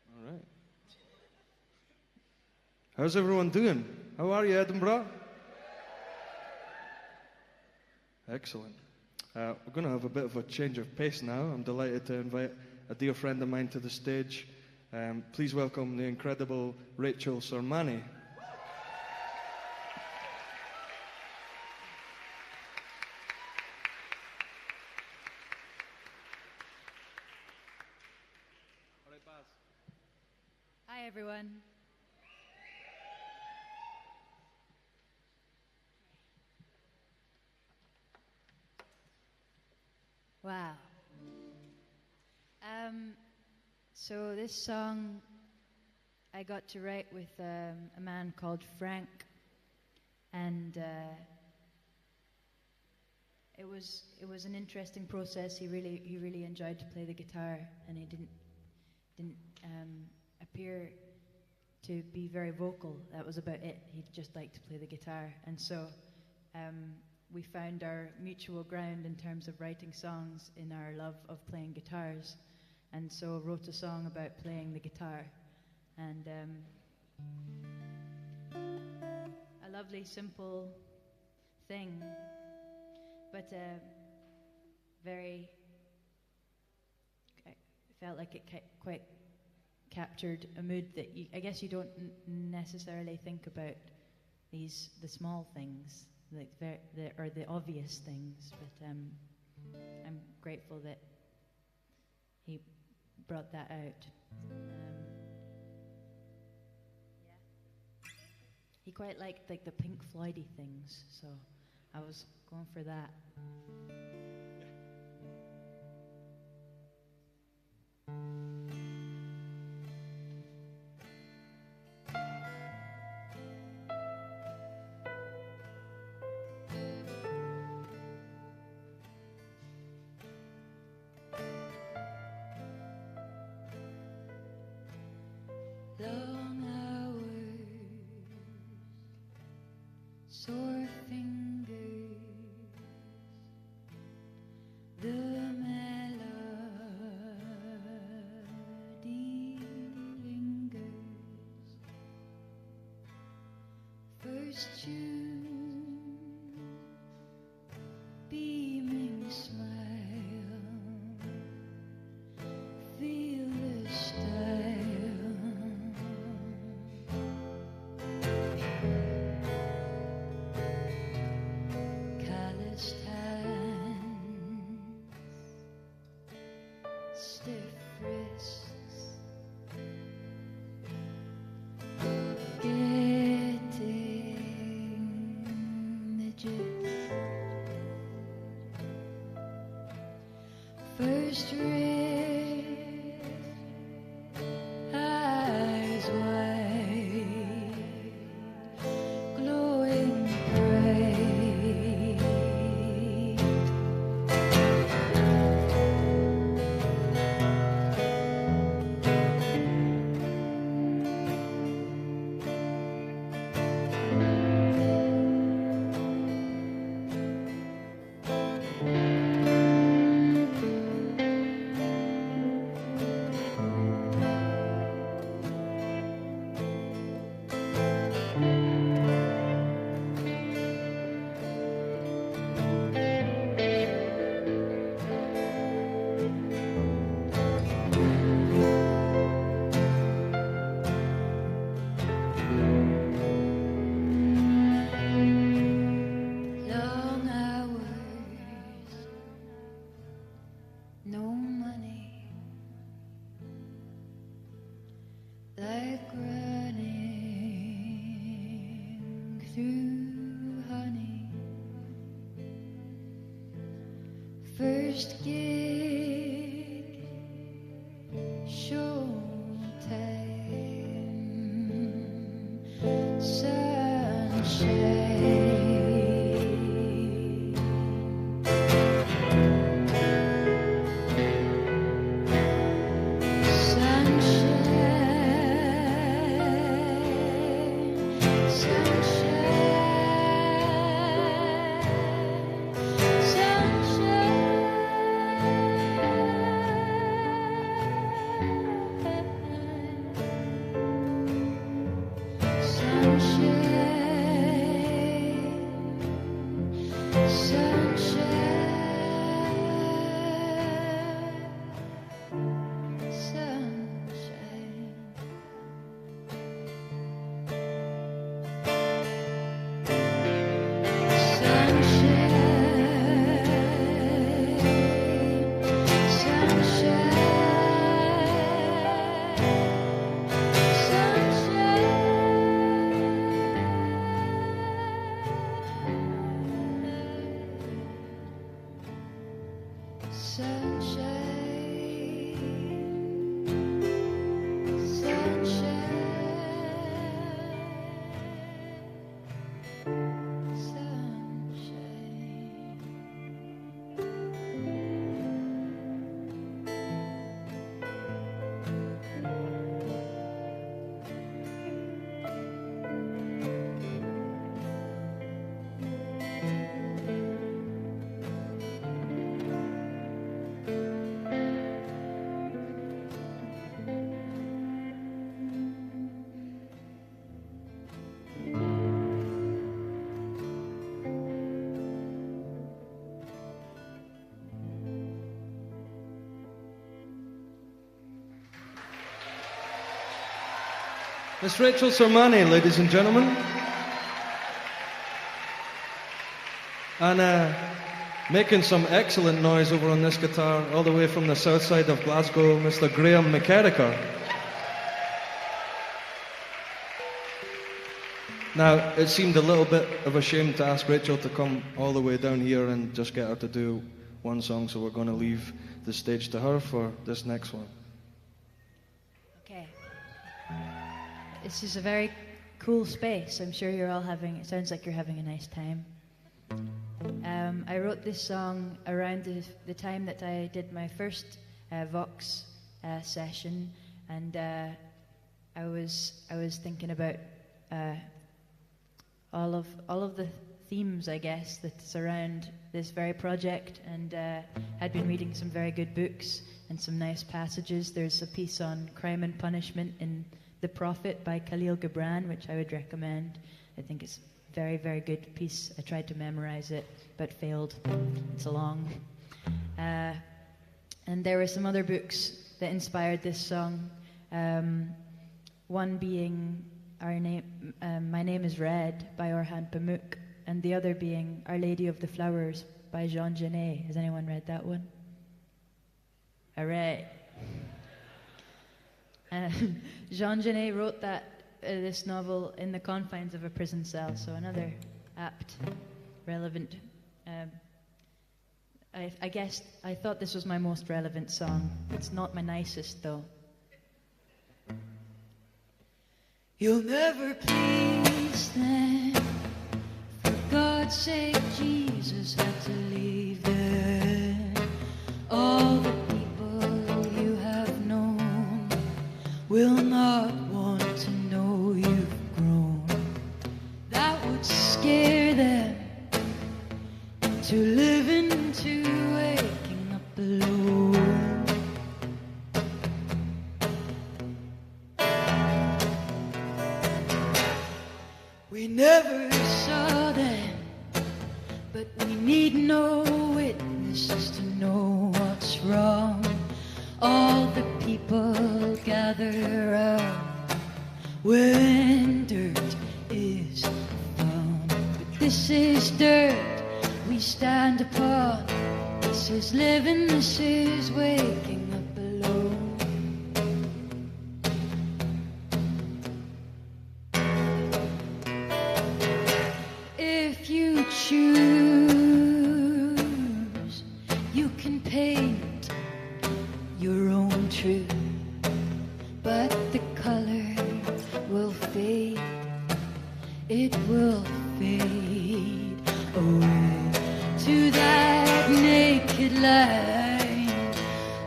All right. How's everyone doing? How are you, Edinburgh? Excellent. We're going to have a bit of a change of pace now. I'm delighted to invite a dear friend of mine to the stage. Please welcome the incredible Rachel Sormani. Hi, everyone. Wow. So this song I got to write with a man called Frank, and it was an interesting process. He really enjoyed to play the guitar, and he didn't appear to be very vocal. That was about it. He just liked to play the guitar, and so we found our mutual ground in terms of writing songs in our love of playing guitars, and so wrote a song about playing the guitar, and a lovely, simple thing, but very. I felt like it quite captured a mood that I guess you don't necessarily think about the small things, like or the obvious things, but I'm grateful that he brought that out. He quite liked the Pink Floydy things, so I was going for that. Long hours, sore fingers, the melody lingers. First tune, beaming smile, feel the style. Calloused hands, stiff wrists, getting the gist. First riff, eyes wide, glowing bright. First gig, showtime, sunshine. Miss Rachel Sormani, ladies and gentlemen. And making some excellent noise over on this guitar, all the way from the south side of Glasgow, Mr. Graham McKerricker. Now, it seemed a little bit of a shame to ask Rachel to come all the way down here and just get her to do one song, so we're going to leave the stage to her for this next one. Okay. This is a very cool space. I'm sure you're all having, it sounds like you're having a nice time. I wrote this song around the time that I did my first Vox session, and I was thinking about all of the themes, I guess, that surround this very project, and had been reading some very good books and some nice passages. There's a piece on crime and punishment in The Prophet by Khalil Gibran, which I would recommend. I think it's a very, very good piece. I tried to memorize it, but failed. It's long. And there were some other books that inspired this song. One being My Name is Red by Orhan Pamuk, and the other being Our Lady of the Flowers by Jean Genet. Has anyone read that one? All right. Jean Genet wrote this novel in the confines of a prison cell, so another apt, relevant. I guess I thought this was my most relevant song. It's not my nicest, though. You'll never please them. For God's sake, Jesus had to leave them. All the people you have known will not want to know you've grown. That would scare them into living, into waking up alone. We never saw them, but we need no witnesses to know what's wrong. All the people gather around when dirt is found. But this is dirt we stand upon. This is living, this is waking up alone. If you choose, you to that naked line.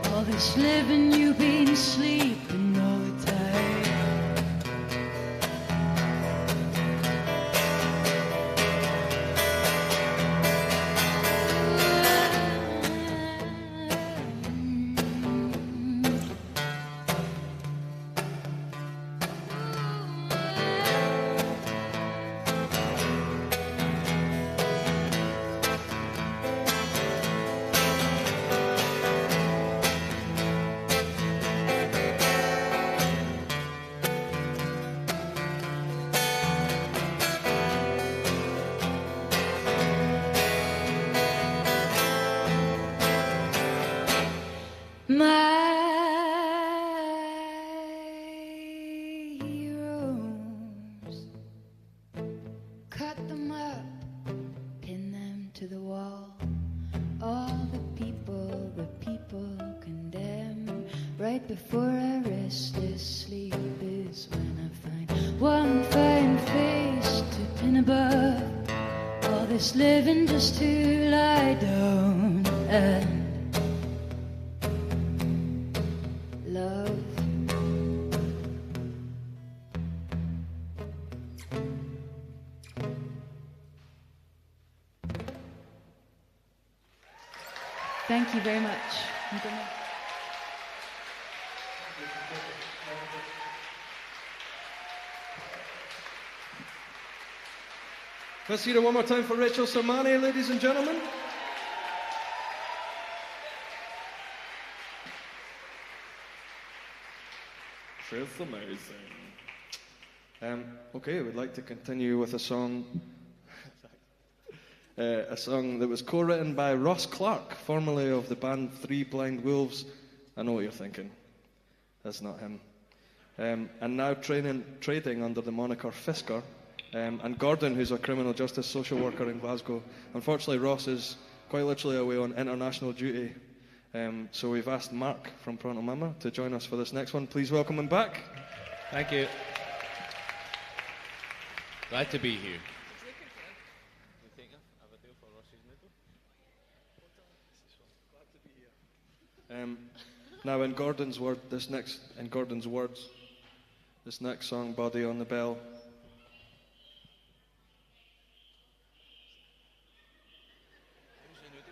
All this living you've been sleeping all the time. Before I rest asleep is when I find one fine face to pin above. All this living just to lie down and love. Thank you very much. I'm gonna Let's hear it one more time for Rachel Samani, ladies and gentlemen. She's amazing. Okay, we'd like to continue with a song that was co-written by Ross Clark, formerly of the band Three Blind Wolves. I know what you're thinking. That's not him. And now trading under the moniker Fisker. And Gordon, who's a criminal justice social worker in Glasgow. Unfortunately, Ross is quite literally away on international duty. So we've asked Mark from Pronto Mama to join us for this next one. Please welcome him back. Thank you. Glad to be here. Now, in Gordon's words, this next song, Body on the Bell.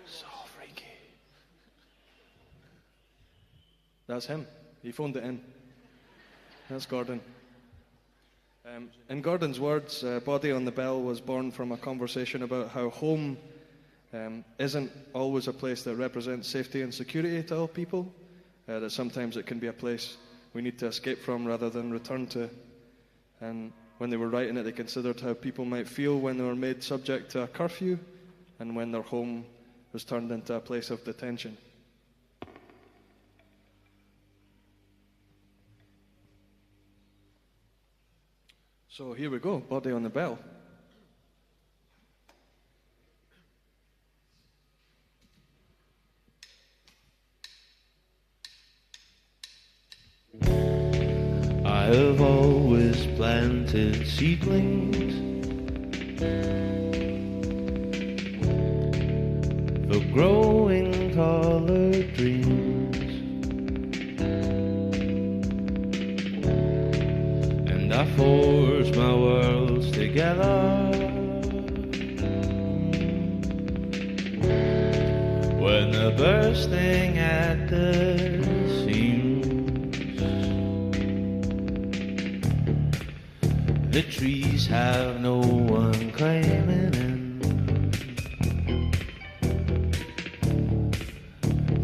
So freaky. That's him. He phoned it in. That's Gordon. In Gordon's words, Body on the Bell was born from a conversation about how home isn't always a place that represents safety and security to all people, that sometimes it can be a place we need to escape from rather than return to. And when they were writing it, they considered how people might feel when they were made subject to a curfew and when their home was turned into a place of detention. So here we go, Body on the Bell. I have always planted seedlings for growing taller dreams, and I forge my worlds together when they're bursting at the seams. The trees have no one claiming in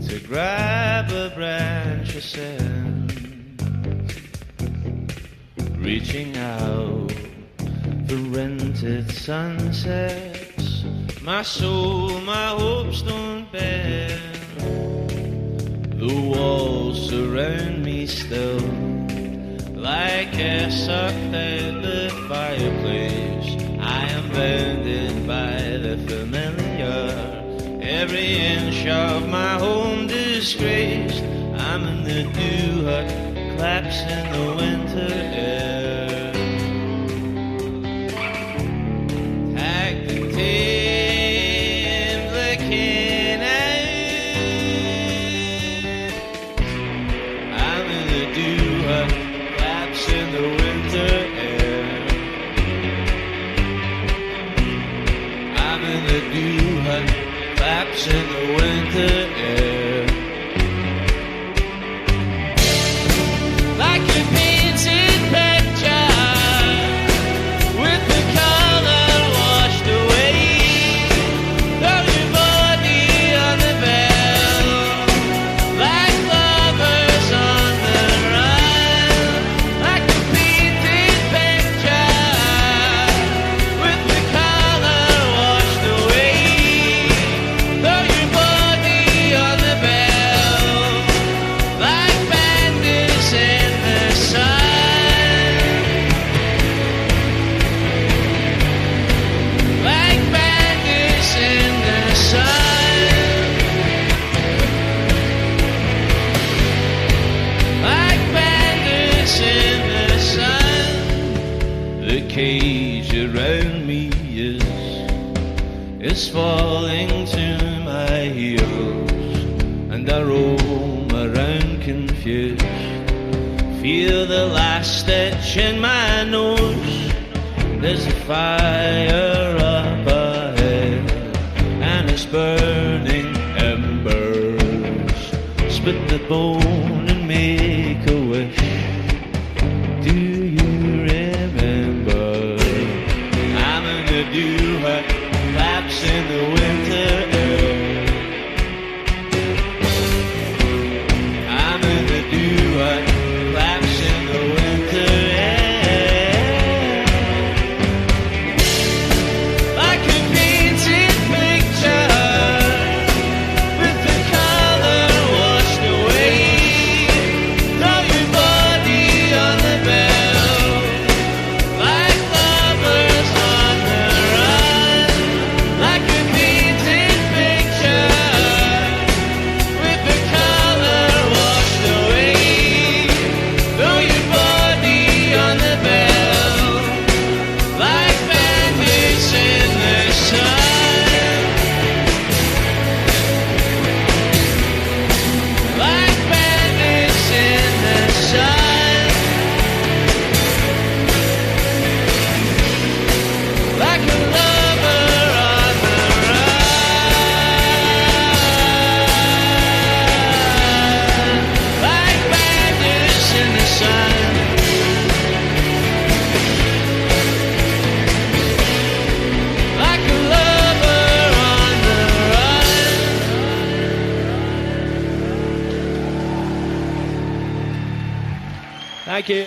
to grab a branch of sand, reaching out for rented sunsets. My soul, my hopes don't bend. The walls surround me still, like a sucked out the fireplace. I am bounded by the familiar. Every inch of my home disgraced. I'm in the dew hut, collapse in the winter air. Tag the tame, the collapse in the winter air. Like a painted picture with the color washed away. Throw your body on the bell, like lovers on the run. Like a painted picture with the color washed away. Throw your body on the bell, like bandits in the sun. Like bandits in the sun. Like bandits in the sun. The cage around me is falling to my heels, and I roam around confused. Feel the last stitch in my nose. There's a fire up ahead, and it's burning embers. Split the bone and make a wish. Do you remember? I'm gonna do what laps in the winter air. I'm gonna do what laps in the winter air. Like a painted picture with the color washed away. Throw your body on the bell, like lovers on the run. Like a painted picture with the color washed away. Throw your body on the bell, like bandits in the sun. Like bandits in the sun. Like a lover on the run. Like bandits in the sun. Like a lover on the run. Thank you.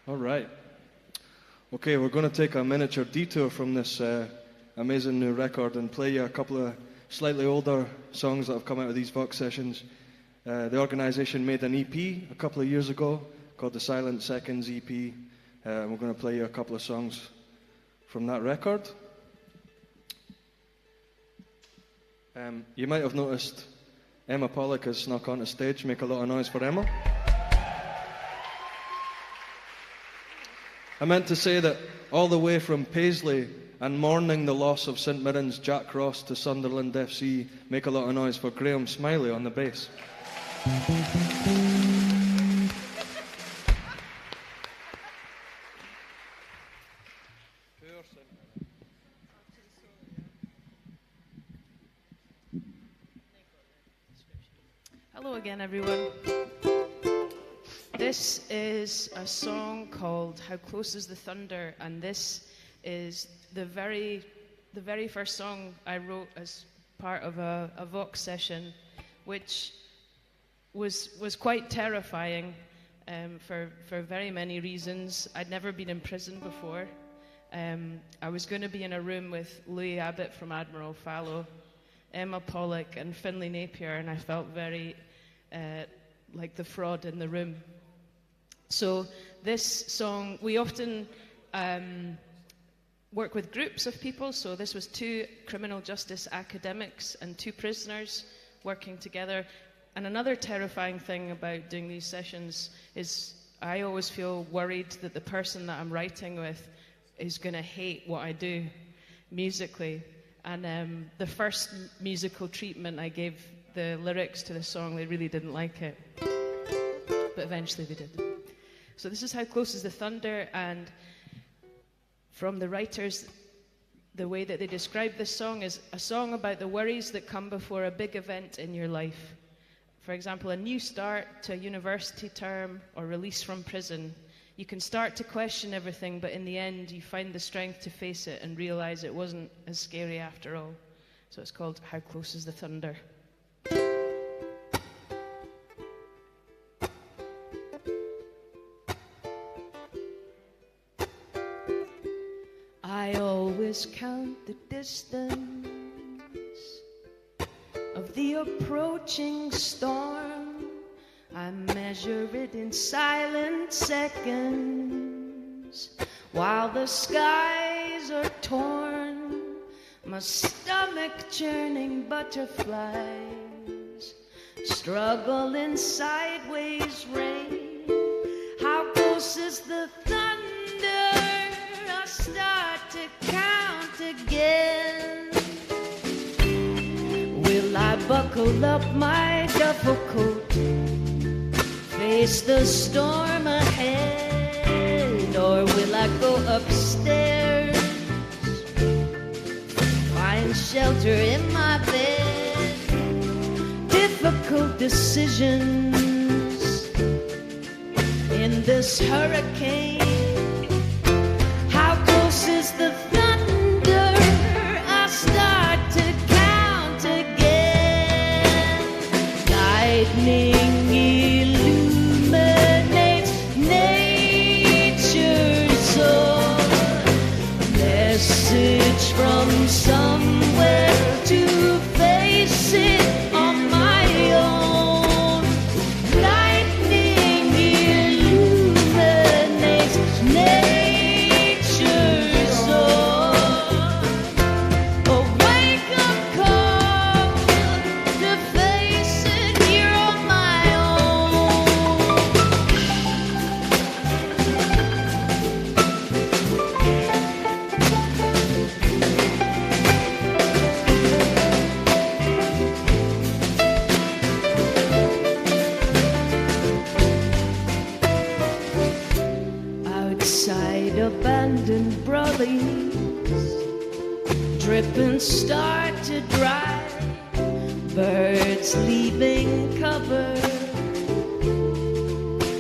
All right. Okay, we're going to take a miniature detour from this amazing new record and play you a couple of slightly older songs that have come out of these Vox sessions. The organisation made an EP a couple of years ago called the Silent Seconds EP. We're going to play you a couple of songs from that record. You might have noticed Emma Pollock has snuck onto stage. Make a lot of noise for Emma. I meant to say that all the way from Paisley and mourning the loss of St Mirren's Jack Ross to Sunderland FC, make a lot of noise for Graham Smiley on the bass. Hello again, everyone. This is a song called How Close Is the Thunder, and this is the very first song I wrote as part of a Vox session, which was quite terrifying for very many reasons. I'd never been in prison before. I was going to be in a room with Louis Abbott from Admiral Fallow, Emma Pollock and Finlay Napier, and I felt very like the fraud in the room. So this song, we often work with groups of people, so this was 2 criminal justice academics and 2 prisoners working together. And another terrifying thing about doing these sessions is I always feel worried that the person that I'm writing with is going to hate what I do musically. And the first musical treatment I gave the lyrics to the song, they really didn't like it. but eventually they did. So this is How Close Is the Thunder, and from the writers, the way that they describe this song is a song about the worries that come before a big event in your life. For example, a new start to a university term or release from prison. You can start to question everything, but in the end, you find the strength to face it and realize it wasn't as scary after all. So it's called How Close Is the Thunder. I always count the distance of the approaching storm. I measure it in silent seconds while the skies are torn. My stomach churning butterflies struggle in sideways rain. How close is the thunder? I start to count again. Will I buckle up my duffel coat, face the storm ahead, or will I go upstairs, find shelter in my bed? Difficult decisions in this hurricane. How close is the thunder? I start to count again. Lightning illuminates nature's soul. Message from somewhere to face it on my own. Lightning illuminates nature's soul. A wake-up call to face it here on my own. Outside abandoned brollies, drip and start to dry. Birds leaving cover,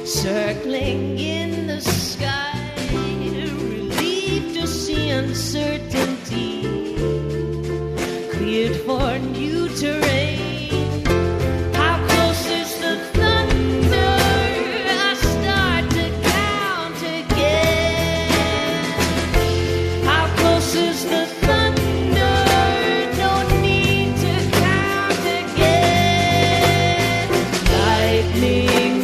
circling in the sky, relieved to see uncertainty, cleared for new terrain. How close is the thunder? I start to count again. How close is the thunder? No need to count again. Lightning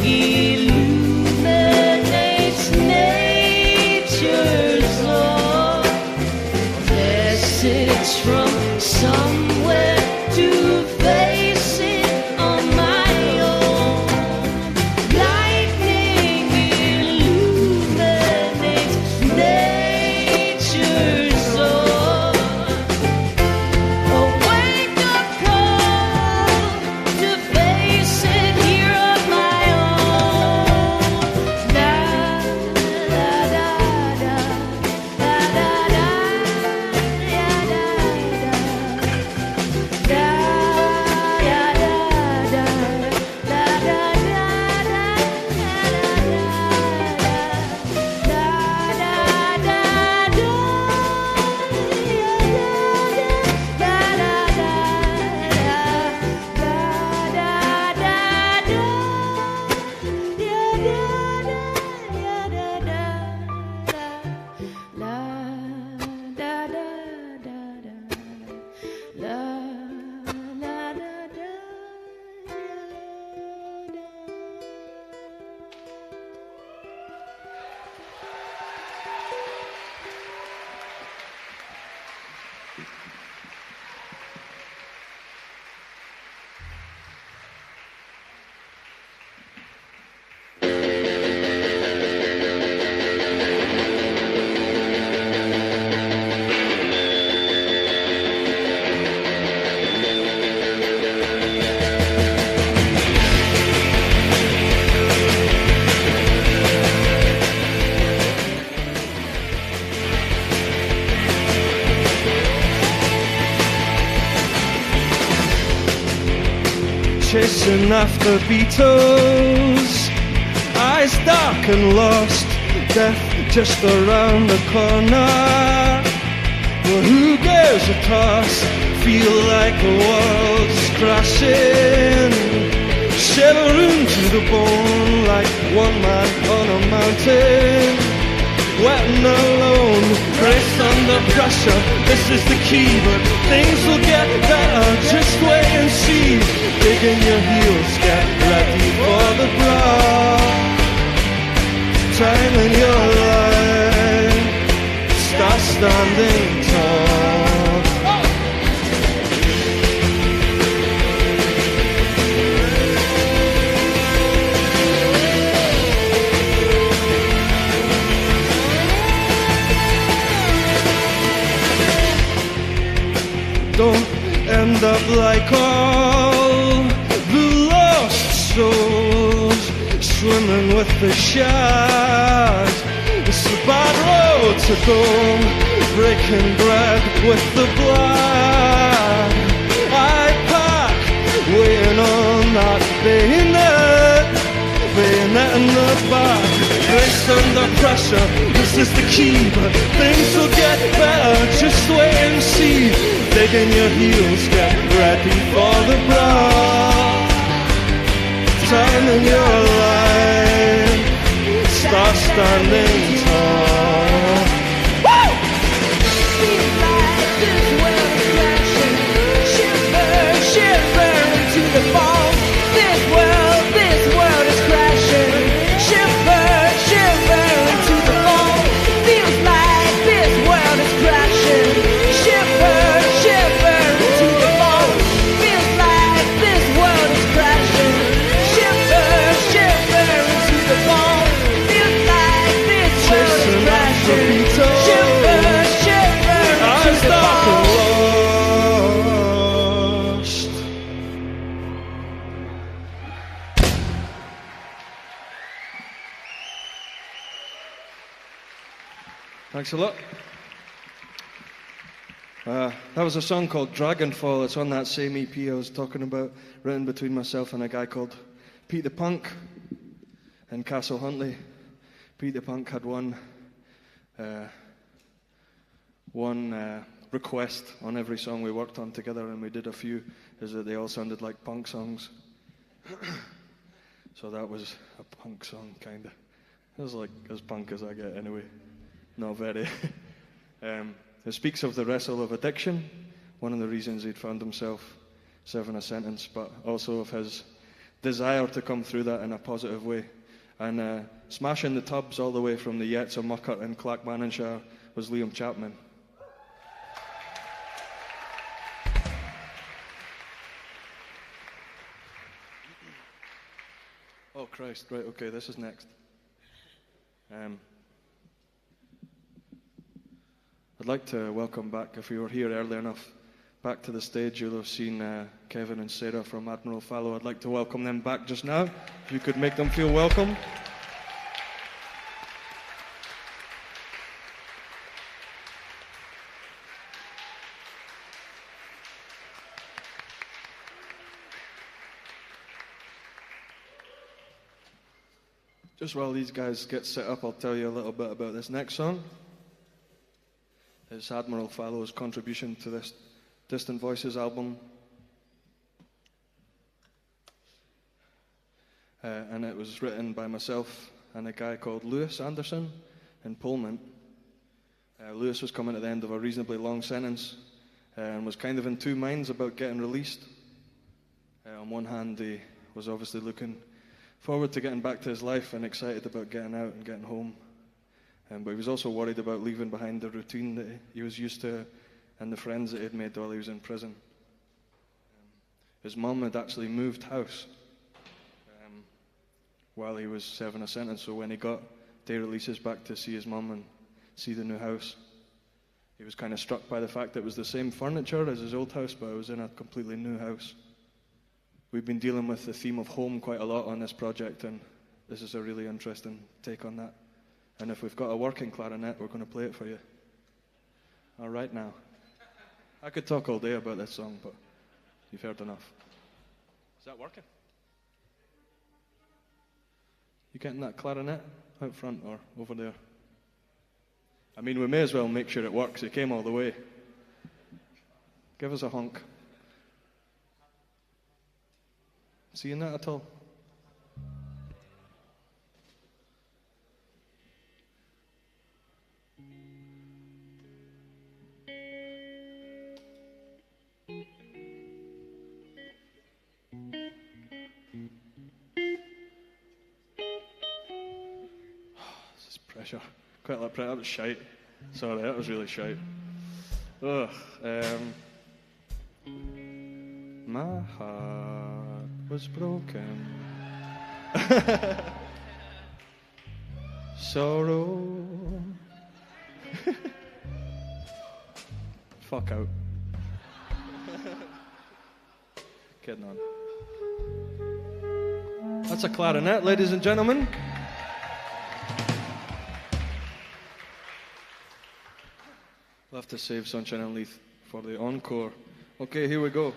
illuminates nature's soul. Message from somewhere chasing after Beatles, eyes dark and lost, death just around the corner. Well, who gives a toss? Feel like the world's crashing, shivering to the bone like one man on a mountain, wet and alone, pressed under pressure. This is the key, but things will get better. Just wait and see. Digging your heels, get ready for the blow. Time in your life, start standing tall. Don't end up like all the lost souls swimming with the sharks. It's a bad road to go, breaking bread with the blood. I pack, waiting on that bayonet in the back. Brace under pressure, this is the key, but things will get better. Just wait and see. Digging your heels, get ready for the brawl. Time in your life, start standing tall. Woo! Feels like this world is crashing. Shiver, shiver into the fall. This world is crashing. Shiver, shiver into the fall. Feels like this world is crashing. Shiver, shiver into the fall. Feels like this world is crashing. Shiver, shiver into the fall. Feels like this world is crashing. Shiver, shiver into the fall. Lost. Thanks a lot. That was a song called Dragonfall. It's on that same EP I was talking about, written between myself and a guy called Pete the Punk in Castle Huntly. Pete the Punk had one request on every song we worked on together, and we did a few, is that they all sounded like punk songs. So that was a punk song, kind of. It was like as punk as I get anyway. Not very. It speaks of the wrestle of addiction, one of the reasons he'd found himself serving a sentence, but also of his desire to come through that in a positive way. And smashing the tubs all the way from the Yetts of Muckert in Clackmannanshire was Liam Chapman. Oh Christ, right, okay, this is next. I'd like to welcome back, if you were here early enough, back to the stage. You'll have seen Kevin and Sarah from Admiral Fallow. I'd like to welcome them back just now, if you could make them feel welcome. Just while these guys get set up, I'll tell you a little bit about this next song. It's Admiral Fallow's contribution to this Distant Voices album. And it was written by myself and a guy called Lewis Anderson in Pullman. Lewis was coming at the end of a reasonably long sentence and was kind of in two minds about getting released. On one hand, he was obviously looking forward to getting back to his life and excited about getting out and getting home. But he was also worried about leaving behind the routine that he was used to and the friends that he had made while he was in prison. His mum had actually moved house while he was serving a sentence, so when he got day releases back to see his mum and see the new house, he was kind of struck by the fact that it was the same furniture as his old house, but it was in a completely new house. We've been dealing with the theme of home quite a lot on this project, and this is a really interesting take on that. And if we've got a working clarinet, we're going to play it for you. All right now. I could talk all day about this song, but you've heard enough. Is that working? You getting that clarinet out front or over there? I mean, we may as well make sure it works. It came all the way. Give us a honk. Seeing that at all? This is pressure. Quite a lot of pressure. That was shite. Sorry, that was really shite. Ugh. My heart was broken. Sorrow. Fuck out. Kidding on. That's a clarinet, ladies and gentlemen. We'll have to save Sunshine and Leith for the encore. Okay, here we go.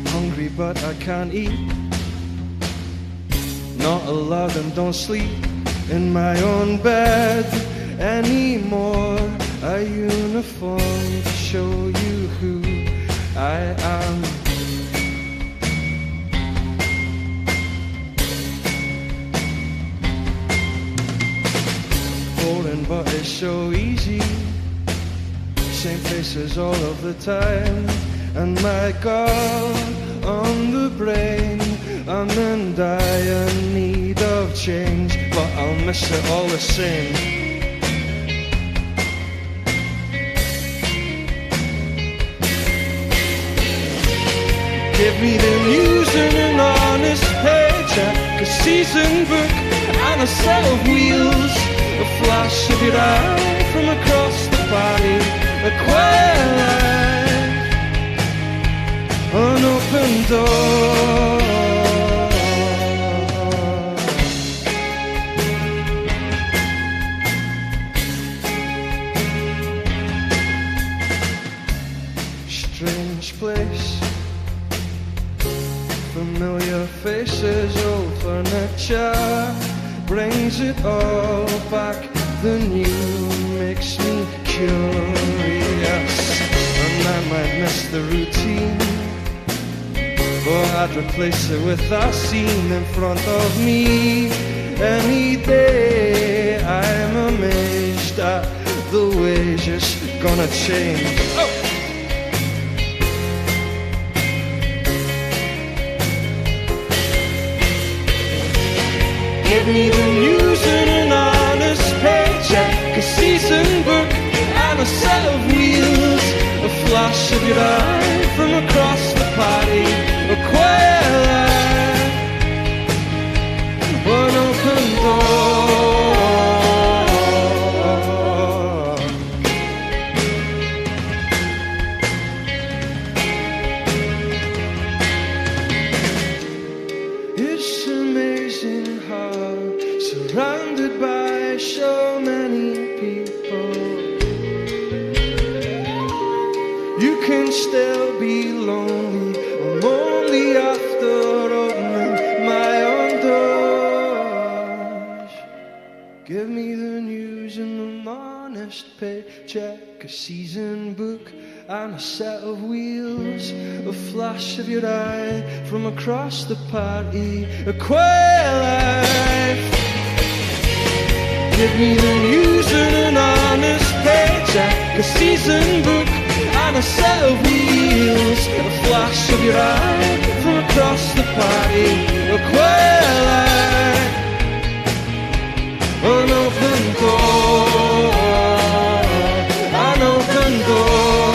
Hungry but I can't eat. Not allowed and don't sleep in my own bed anymore. A uniform to show you who I am. Boring but it's so easy. Same faces all of the time. And my God, on the brain, I'm in dire need of change, but I'll miss it all the same. Give me the news and an honest paycheck, a season book and a set of wheels, a flash of your eye from across the body, a quiet life, an open door. Strange place, familiar faces, old furniture, brings it all back. The new makes me curious, and I might miss the routine, but I'd replace it with a scene in front of me. Any day I'm amazed at the ways it's gonna change. Oh! Give me the news and an honest paycheck, a season book and a set of wheels, a flash of your eye from across the party, a quiet life, one open door. It's amazing how, surrounded by so many people, you can still be lonely. I'm only after opening my own doors. Give me the news and an honest paycheck, a season book and a set of wheels, a flash of your eye from across the party, a quiet life. Give me the news and an honest paycheck, a season book and a set of wheels, a flash of your eye from across the party, a quiet life, an open door, an open door,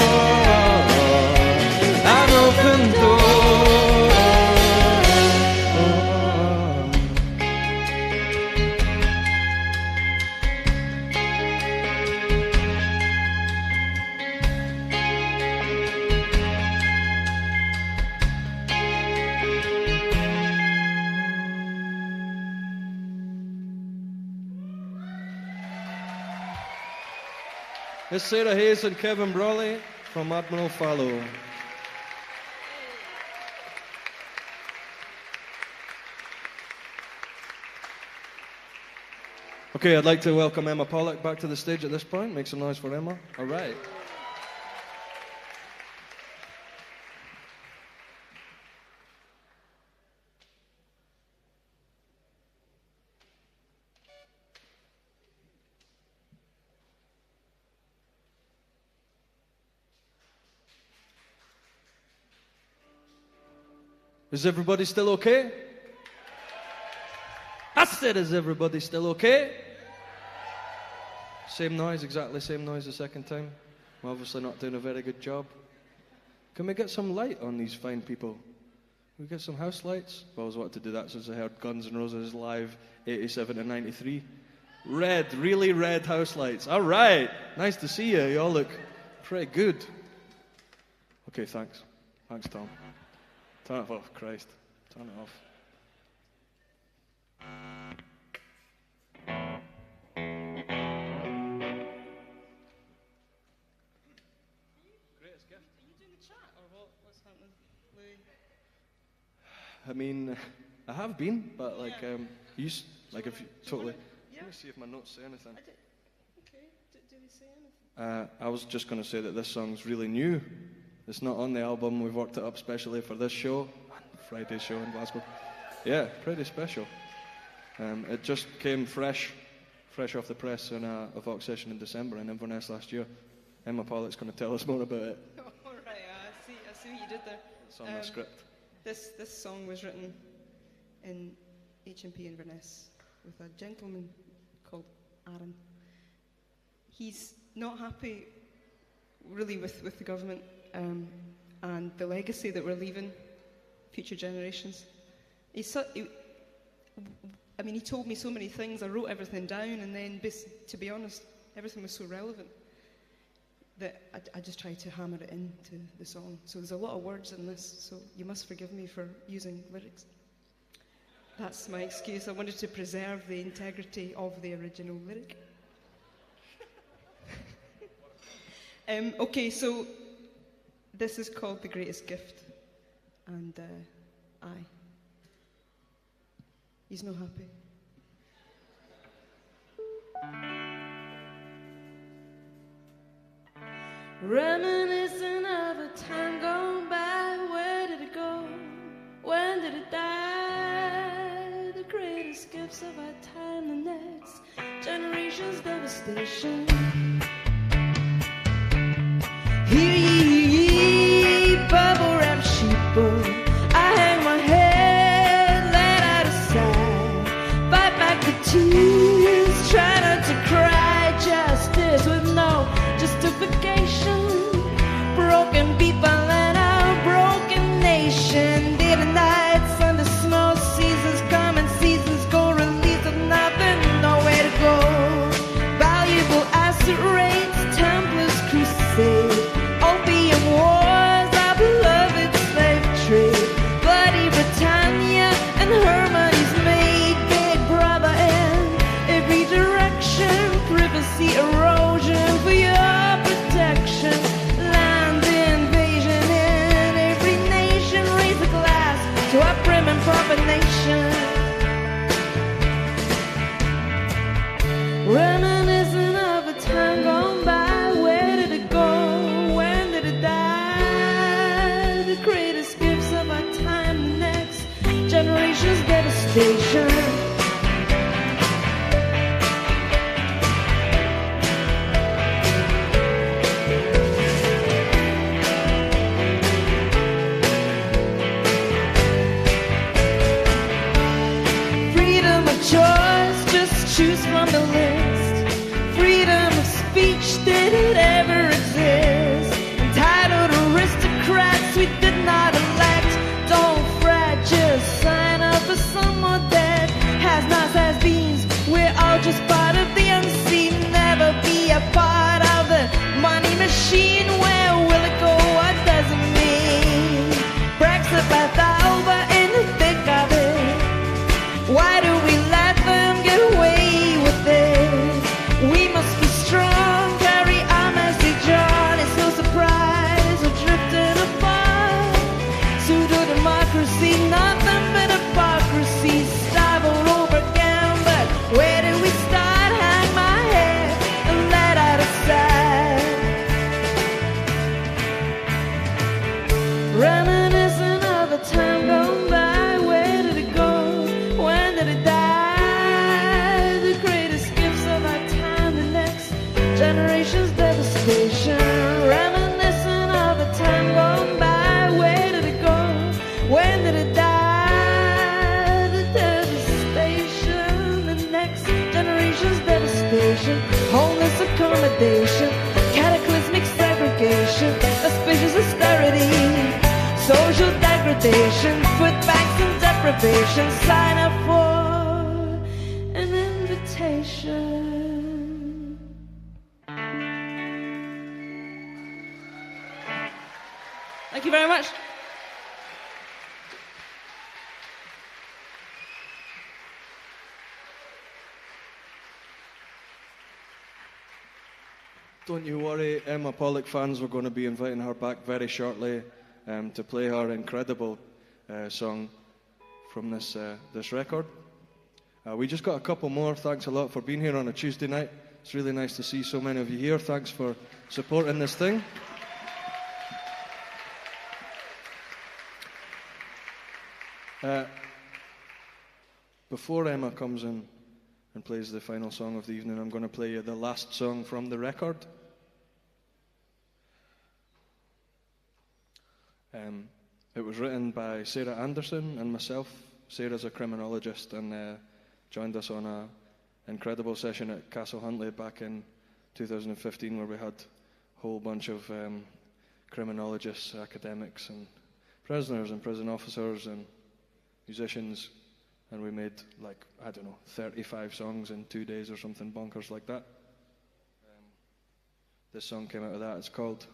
an open door. It's Sarah Hayes and Kevin Brawley from Admiral Fallow. Okay, I'd like to welcome Emma Pollock back to the stage at this point. Make some noise for Emma. All right. Is everybody still okay? I said, is everybody still okay? Same noise, exactly same noise the second time. I'm obviously not doing a very good job. Can we get some light on these fine people? Can we get some house lights? I've always wanted to do that since I heard Guns N' Roses live, 87 to 93. Red, really red house lights. All right, nice to see you. You all look pretty good. Okay, thanks. Thanks, Tom. Turn it off, Christ. Turn it off. Greatest gift. Are you doing the chat or what? What's happening, Louis? I mean, I have been, but like, Yeah. if you totally. Yeah. Let me see if my notes say anything. Okay. Do they say anything? I was just going to say that this song's really new. It's not on the album. We've worked it up specially for this show, Friday's show in Glasgow. Yeah, pretty special. It just came fresh off the press in a Vox session in December in Inverness last year. Emma Pollock's going to tell us more about it. All right, I see what you did there. It's on the script. This song was written in HMP Inverness with a gentleman called Aaron. He's not happy really with the government and the legacy that we're leaving future generations. He told me so many things. I wrote everything down, and then, to be honest, everything was so relevant that I just tried to hammer it into the song. So there's a lot of words in this, so you must forgive me for using lyrics. That's my excuse. I wanted to preserve the integrity of the original lyric. Okay, so this is called The Greatest Gift, and he's not happy. Reminiscing of a time gone by. Where did it go? When did it die? The greatest gifts of our time, the next generation's devastation. Hear ye, bubble wrap sheeple. I hang my head, let out a sigh. Fight back the tears, try not to cry. Justice with no justification. Broken people and our broken nation. Day to night, Sunday snow, seasons come and seasons go. Release of nothing, nowhere to go. Valuable acid rates, Templars crusade. Opium wars, our beloved slave trade. Bloody Britannia and her money's made. Big brother in every direction. Privacy erosion for your protection. Land invasion in every nation. Raise a glass to our prim and proper nation. Reminiscent of a time gone by. Where did it go? When did it die? The greatest gifts of our time, the next generation's devastation. Freedom of choice, just choose from the list. Freedom of speech, did it ever exist? Entitled aristocrats we did not elect. Don't fret, just sign up for some more debt. Has nots, has beans, we're all just part of the unseen. Never be a part of the money machine. Where will it go? What does it mean? Brexit left over in the thick of it. Why do we let them get away with it? station, food banks and deprivation. Sign up for an invitation. Thank you very much. Don't you worry, Emma Pollock fans, we're going to be inviting her back very shortly to play her incredible song from this record. We just got a couple more. Thanks a lot for being here on a Tuesday night. It's really nice to see so many of you here. Thanks for supporting this thing. Before Emma comes in and plays the final song of the evening, I'm going to play you the last song from the record. It was written by Sarah Anderson and myself. Sarah's a criminologist and joined us on an incredible session at Castle Huntly back in 2015 where we had a whole bunch of criminologists, academics and prisoners and prison officers and musicians, and we made 35 songs in 2 days or something bonkers like that. This song came out of that. It's called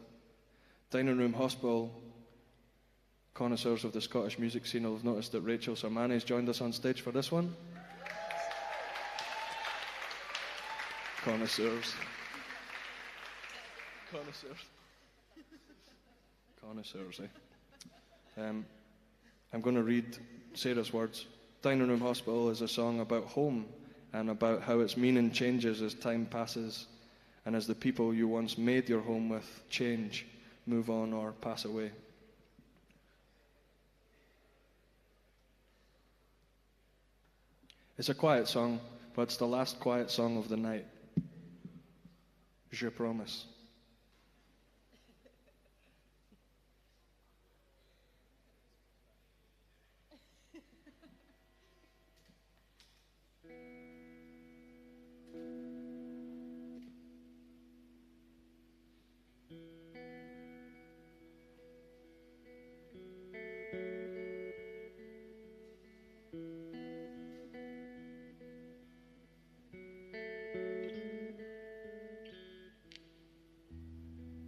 Dining Room Hospital. Connoisseurs of the Scottish music scene will have noticed that Rachel Sarmani's joined us on stage for this one. Connoisseurs. Connoisseurs, eh? I'm going to read Sarah's words. Dining Room Hospital is a song about home and about how its meaning changes as time passes and as the people you once made your home with change, move on or pass away. It's a quiet song, but it's the last quiet song of the night. Je promise.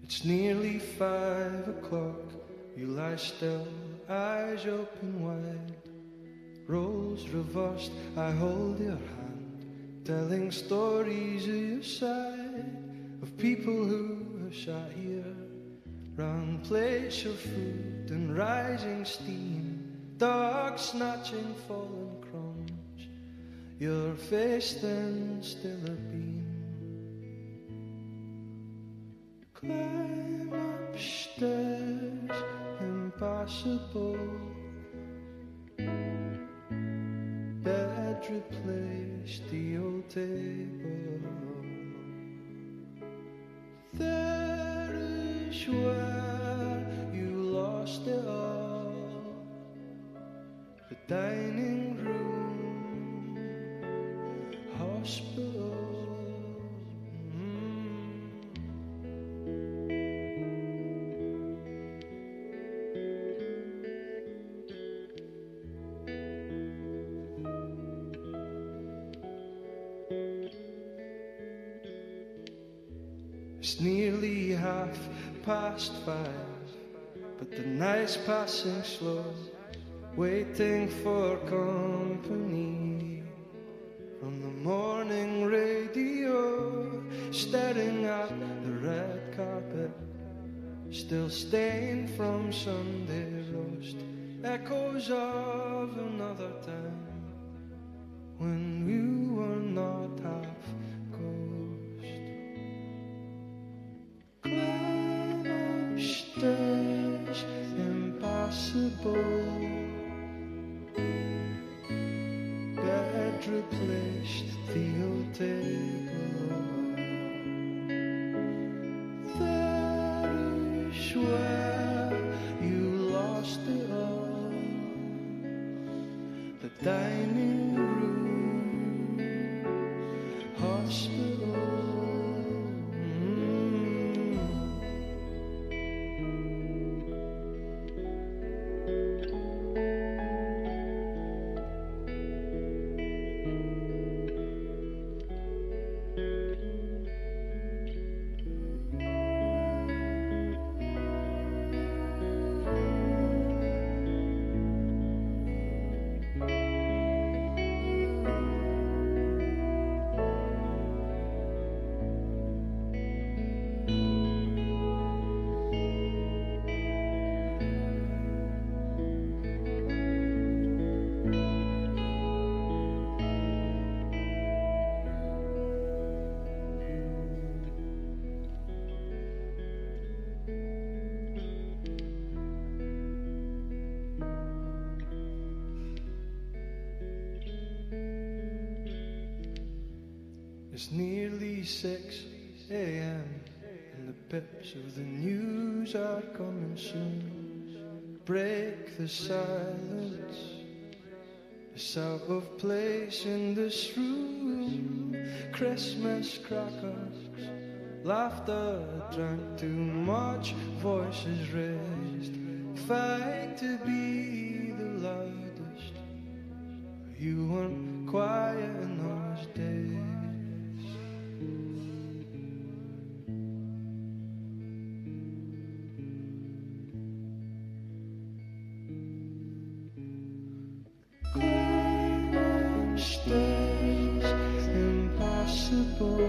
It's nearly 5 o'clock. You lie still, eyes open wide. Roles reversed, I hold your hand, telling stories of your side, of people who have sat here, round plates of food and rising steam, dogs snatching fallen crumbs, your face then still a beam. Climb upstairs, impossible. Bed replaced the old table. There is where you lost it all. The dining room, hospital. It's nearly 5:30, but the night's passing slow, waiting for company from the morning radio, staring at the red carpet, still stained from Sunday roast, echoes of another time when you were not half ghost. Climb upstairs, impossible. Bed replaced the old table. There is where you lost it all. The dining room, hospital. It's nearly 6 a.m. and the pips of the news are coming soon. Break the silence. It's out of place in this room. Christmas crackers, laughter, drank too much, voices raised, fight to be the loudest. You weren't quiet in those days. Climbing stairs, impossible.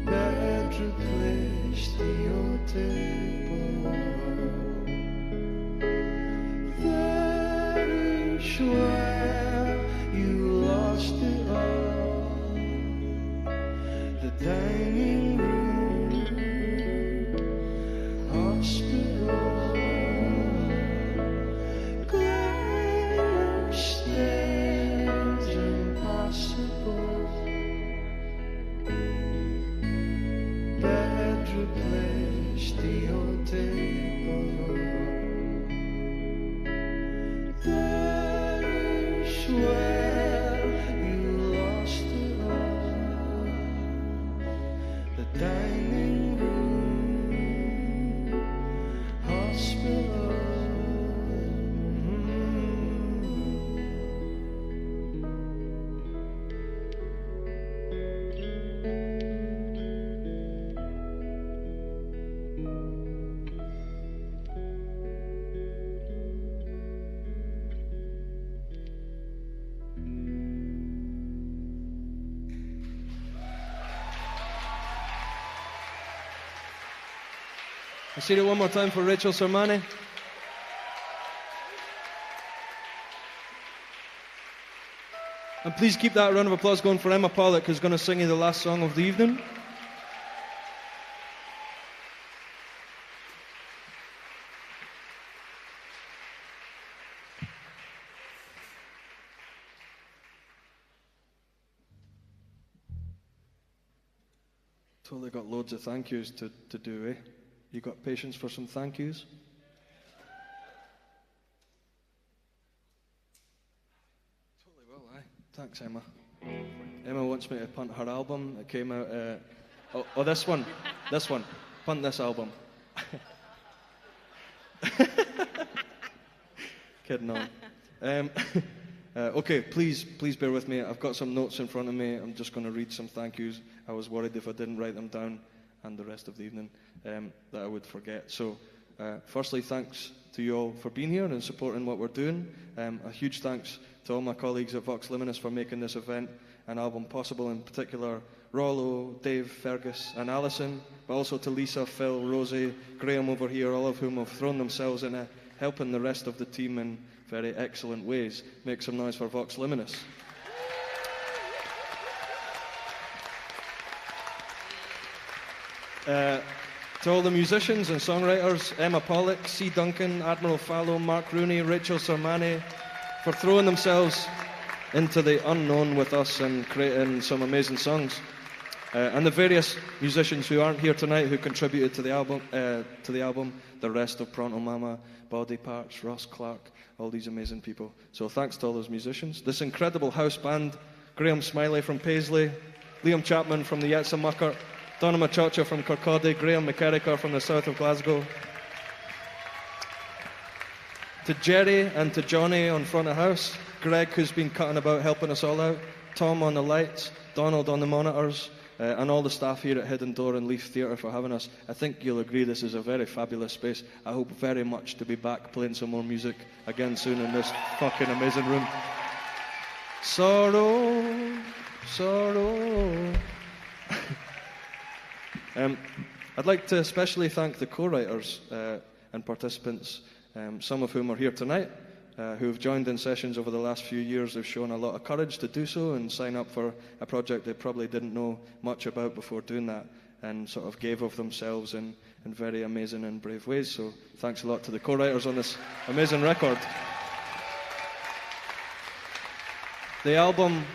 Bed replaced the old table. There is where you lost it all. The dining room, hospital. Glass stairs, impossible. Bed replaced the old table. There is where you lost it all. The dining room, hospital. Let's hear it one more time for Rachel Sermani. And please keep that round of applause going for Emma Pollock, who's going to sing you the last song of the evening. Totally got loads of thank yous to do, eh? You got patience for some thank yous? Totally will, aye. Thanks, Emma. Emma wants me to punt her album. It came out... this one. This one. Punt this album. Kidding on. Okay, please bear with me. I've got some notes in front of me. I'm just going to read some thank yous. I was worried if I didn't write them down and the rest of the evening that I would forget. So, firstly, thanks to you all for being here and supporting what we're doing. A huge thanks to all my colleagues at Vox Liminis for making this event and album possible, in particular Rollo, Dave, Fergus and Alison, but also to Lisa, Phil, Rosie, Graham over here, all of whom have thrown themselves in helping the rest of the team in very excellent ways. Make some noise for Vox Liminis. To all the musicians and songwriters, Emma Pollock, C. Duncan, Admiral Fallow, Mark Rooney, Rachel Sermani, for throwing themselves into the unknown with us and creating some amazing songs. And the various musicians who aren't here tonight who contributed to the album, the rest of Pronto Mama, Body Parts, Ross Clark, all these amazing people. So thanks to all those musicians. This incredible house band, Graham Smiley from Paisley, Liam Chapman from the Yetsamucker, Donna Machocha from Kirkcaldy, Graham McKerricker from the south of Glasgow. To Jerry and to Johnny on front of house, Greg who's been cutting about helping us all out, Tom on the lights, Donald on the monitors, and all the staff here at Hidden Door and Leaf Theatre for having us. I think you'll agree this is a very fabulous space. I hope very much to be back playing some more music again soon in this fucking amazing room. Sorrow, sorrow. I'd like to especially thank the co-writers and participants, some of whom are here tonight, who have joined in sessions over the last few years. They've shown a lot of courage to do so and sign up for a project they probably didn't know much about before doing that, and sort of gave of themselves in very amazing and brave ways. So thanks a lot to the co-writers on this amazing record. The album,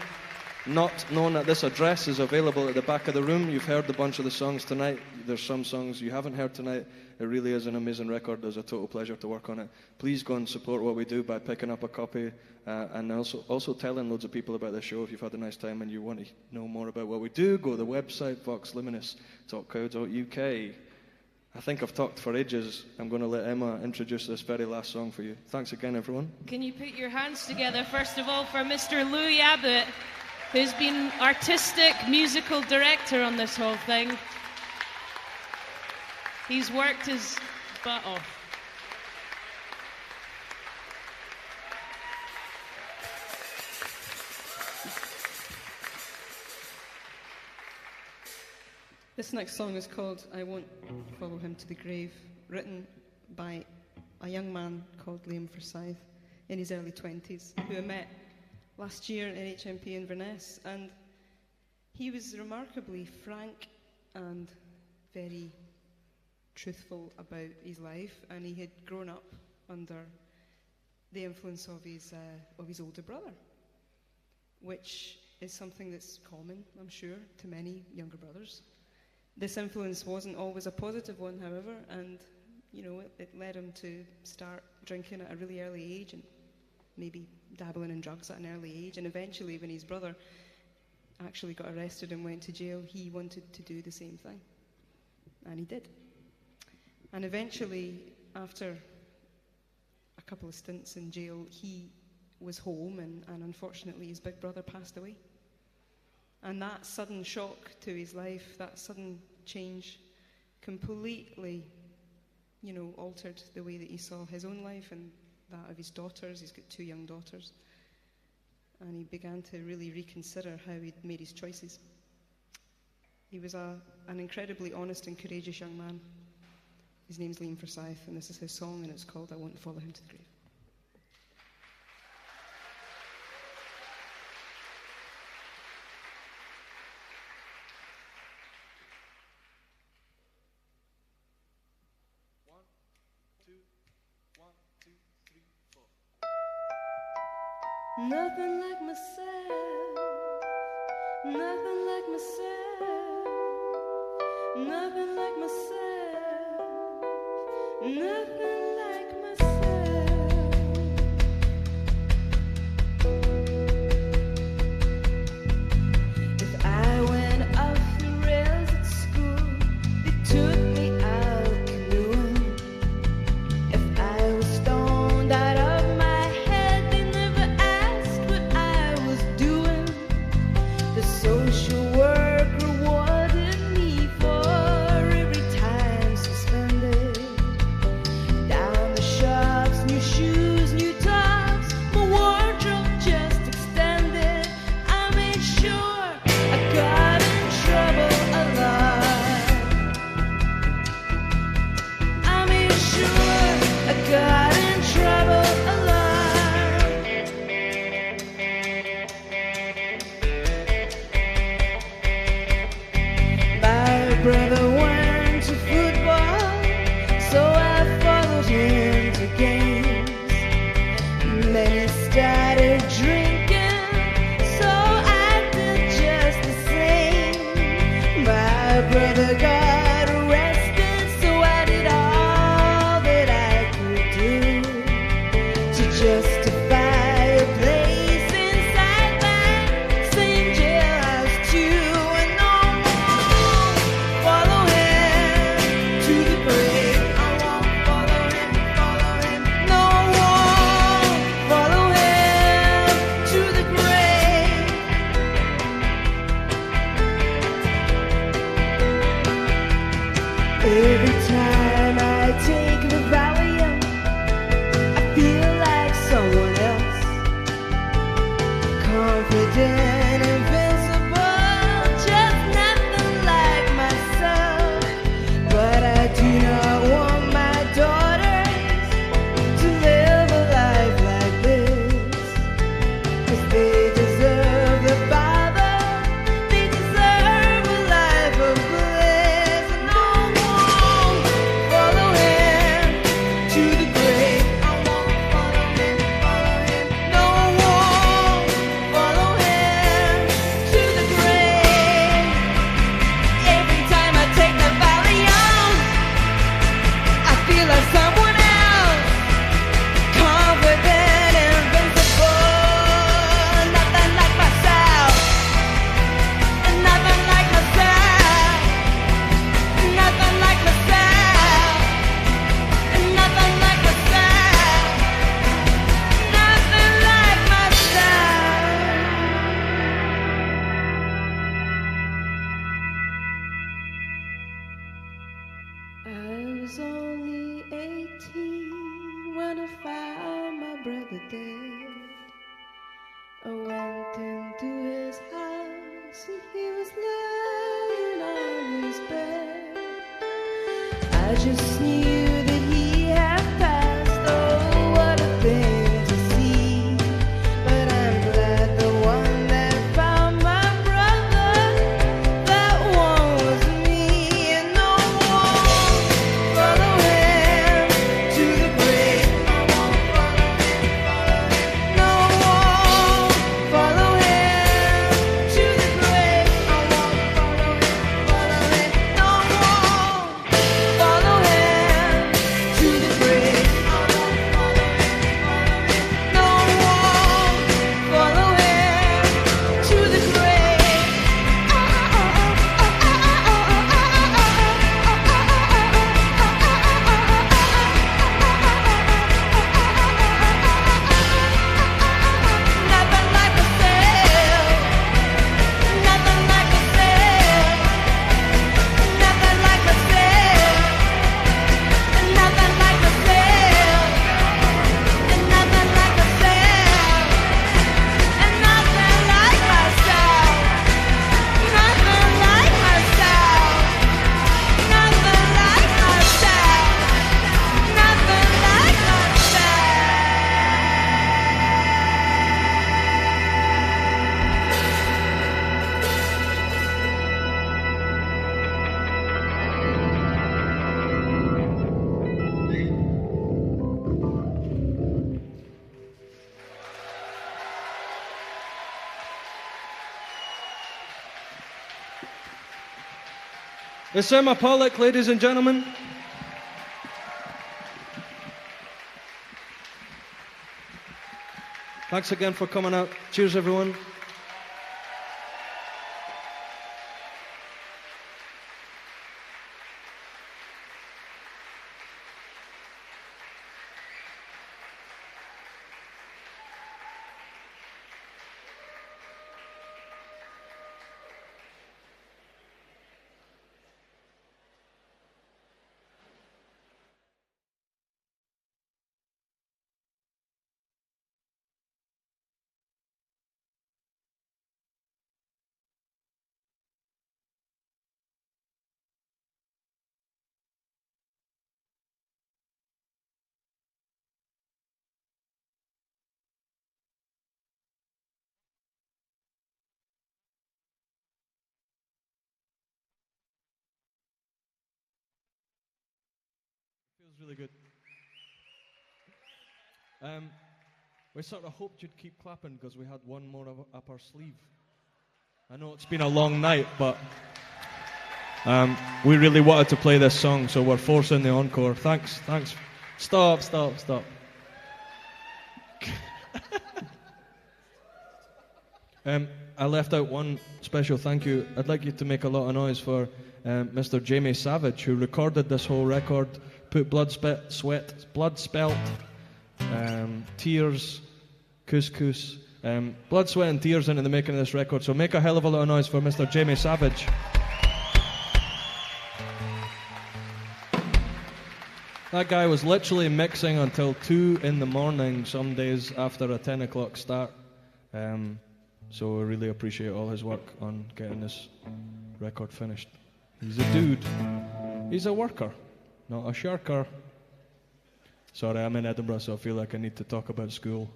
Not Known at This Address, is available at the back of the room. You've heard a bunch of the songs tonight. There's some songs you haven't heard tonight. It really is an amazing record. It's a total pleasure to work on it. Please go and support what we do by picking up a copy and also telling loads of people about the show. If you've had a nice time and you want to know more about what we do, go to the website, voxliminis.co.uk. I think I've talked for ages. I'm going to let Emma introduce this very last song for you. Thanks again, everyone. Can you put your hands together, first of all, for Mr. Louis Abbott, who's been artistic musical director on this whole thing. He's worked his butt off. This next song is called I Won't Follow Him to the Grave, written by a young man called Liam Forsyth in his early 20s, who I met last year in HMP Inverness, and he was remarkably frank and very truthful about his life, and he had grown up under the influence of his older brother, which is something that's common, I'm sure, to many younger brothers. This influence wasn't always a positive one, however, and it led him to start drinking at a really early age and maybe dabbling in drugs at an early age. And eventually, when his brother actually got arrested and went to jail, he wanted to do the same thing. And he did. And eventually, after a couple of stints in jail, he was home, and unfortunately his big brother passed away. And that sudden shock to his life, that sudden change, completely, altered the way that he saw his own life and that of his daughters. He's got 2 young daughters. And he began to really reconsider how he'd made his choices. He was an incredibly honest and courageous young man. His name's Liam Forsyth, and this is his song, and it's called I Won't Follow Him to the Grave. Nothing like myself, nothing like myself, nothing like myself, nothing like myself. If I went off the rails at school, they took me out canoeing. If I was stoned out of my head, they never asked what I was doing. The social work rewarded me for every time suspended. Down the shops, new shoes, new tops, my wardrobe just extended. I made sure I got in trouble a lot. I made sure I got in trouble a lot. My brother went to football, so I followed him to games. Then he started drinking, so I did just the same. My brother got arrested, so I did all that I could do to justify a place inside that same jailhouse too. And no one follow him to the grave. I won't follow him. No one follow him to the grave. Every time I take the Valium, I feel like someone brother dead. I went into his house and he was lying on his bed. I just knew that he had passed. Oh, what a thing to see. But I'm glad the one that found my brother, that one was me. And no one follow him to the grave. No one follow him to the grave. I won't follow him. No one follow him to the grave. No one follow him to the grave. Nothing like myself. Nothing like myself. Nothing like myself. Nothing like myself. And nothing like myself. And nothing like myself. Nothing like myself. Nothing like myself. Nothing like myself. It's Emma Pollock, ladies and gentlemen. Thanks again for coming out. Cheers, everyone. Feels really good. We sort of hoped you'd keep clapping because we had one more up our sleeve. I know it's been a long night, but we really wanted to play this song, so we're forcing the encore. Thanks. Stop. I left out one special thank you. I'd like you to make a lot of noise for Mr. Jamie Savage, who recorded this whole record, put blood, spelt, tears, couscous, blood, sweat and tears into the making of this record. So make a hell of a lot of noise for Mr. Jamie Savage. That guy was literally mixing until 2 in the morning some days after a 10 o'clock start. So I really appreciate all his work on getting this record finished. He's a dude. He's a worker, not a shirker. Sorry, I'm in Edinburgh, so I feel like I need to talk about school.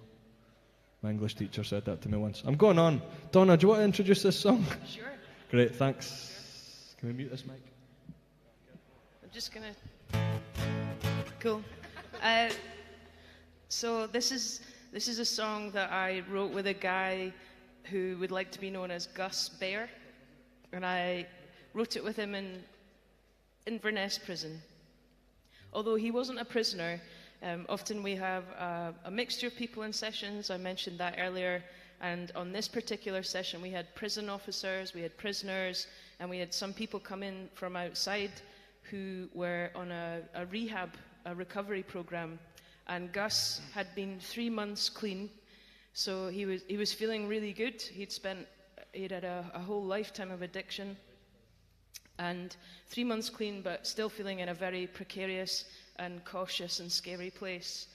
My English teacher said that to me once. I'm going on. Donna, do you want to introduce this song? Sure. Great, thanks. Can we mute this mic? I'm just gonna. Cool. So this is a song that I wrote with a guy who would like to be known as Gus Bear, and I wrote it with him in Inverness prison. Although he wasn't a prisoner, often we have a mixture of people in sessions. I mentioned that earlier. And on this particular session, we had prison officers, we had prisoners, and we had some people come in from outside who were on a recovery program. And Gus had been 3 months clean, so he was feeling really good. He'd had a whole lifetime of addiction, and 3 months clean, but still feeling in a very precarious and cautious and scary place.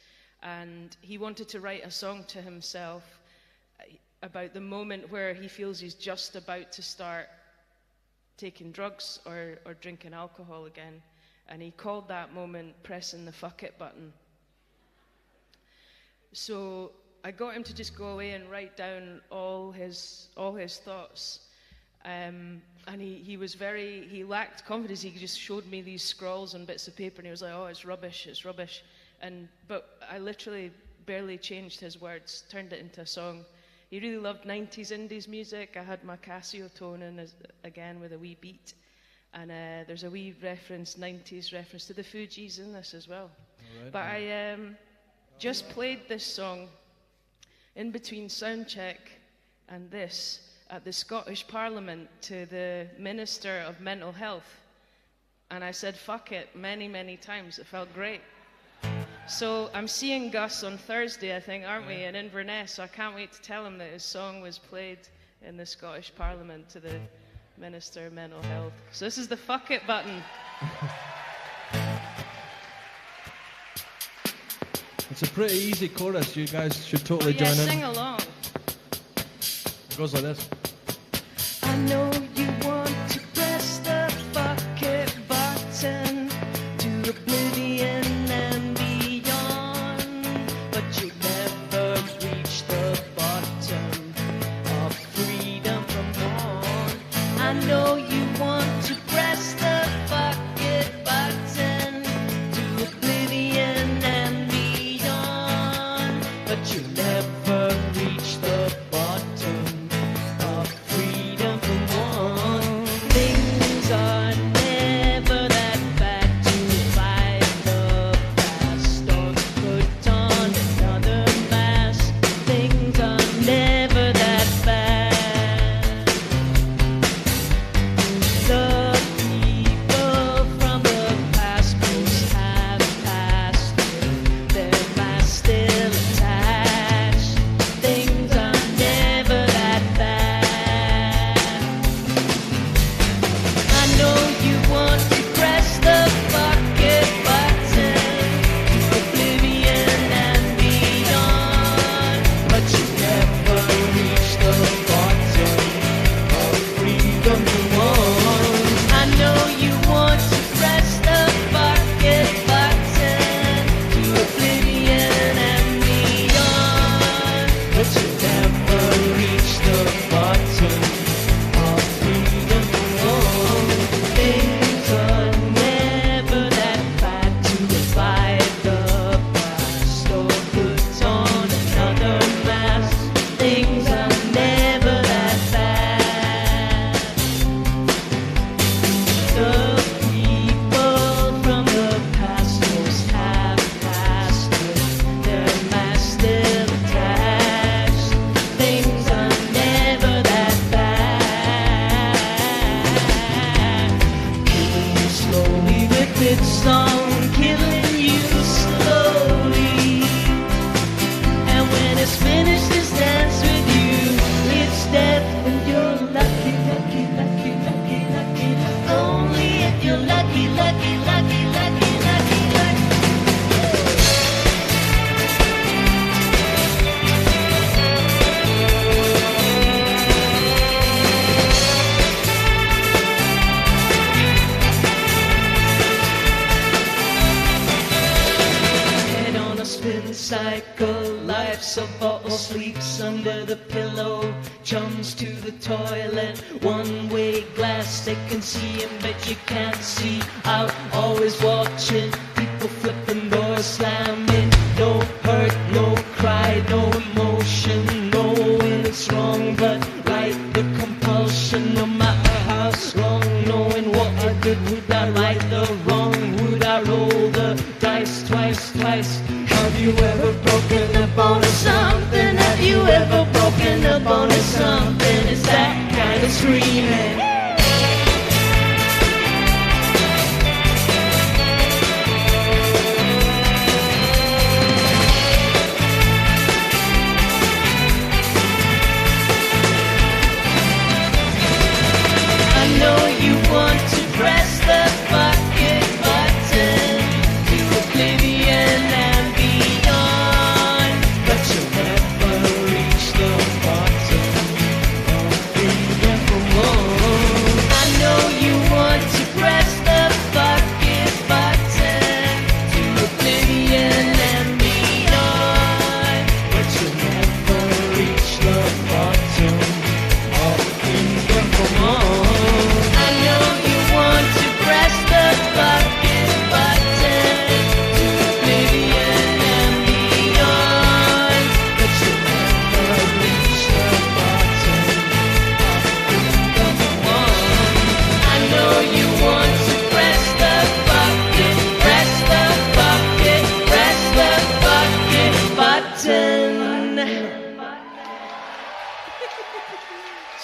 and he wanted to write a song to himself about the moment where he feels he's just about to start taking drugs or drinking alcohol again, and he called that moment pressing the fuck it button. So I got him to just go away and write down all his thoughts. And he lacked confidence. He just showed me these scrawls on bits of paper, and he was like, "Oh, it's rubbish. But I literally barely changed his words, turned it into a song. He really loved 90s indies music. I had my Casio tone in again with a wee beat. And there's a wee 90s reference to the Fugees in this as well. Right, but I just played this song in between soundcheck and this at the Scottish Parliament to the Minister of Mental Health. And I said, fuck it, many, many times. It felt great. So I'm seeing Gus on Thursday, I think, aren't we, in Inverness. So I can't wait to tell him that his song was played in the Scottish Parliament to the Minister of Mental Health. So this is the fuck it button. It's a pretty easy chorus. You guys should totally join in. Sing along. It goes like this. I know you want to press the fuck it button to oblivion and beyond, but you never reach the bottom of freedom from wrong. I know you want to press the fuck it button to oblivion and beyond, but you never reach the bottom of freedom from one. Things are never that bad to fight the past or put on another mask. Things are never that bad. The people from the past most have passed, their mask still attached. Things are never that bad. I know you want to press the fuck it button to oblivion and beyond, but you never reach the bottom of freedom you want. I know you want to press the fuck it button to oblivion and beyond, but you never reach the bottom of freedom you want. Things are never that bad to fight the past or put on another mask. Things are never that bad. The people from the past most have passed with their mask still attached. Things are never that bad. Killing you slowly with its song, killing you slowly. And when it's finished, this dance with you, it's death when you're lucky, lucky, lucky, lucky, lucky. Only if you're lucky, lucky, lucky, lucky, lucky, lucky. Head on a spin cycle, life's a bottle, sleeps under the pillow, chums to the toilet, one-way glass, they can see him but you can't see out, always watching, people flipping doors, slamming, no hurt, no cry, no emotion, knowing it's wrong but right, the compulsion, no matter how strong, knowing what I did, would I right the wrong, would I roll the dice twice, twice. Have you ever broken up on something? Have you ever broken up on something? It's that kind of screaming. I know you want to press the fuck it button to oblivion and beyond.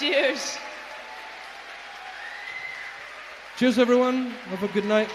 Cheers. Cheers, everyone. Have a good night.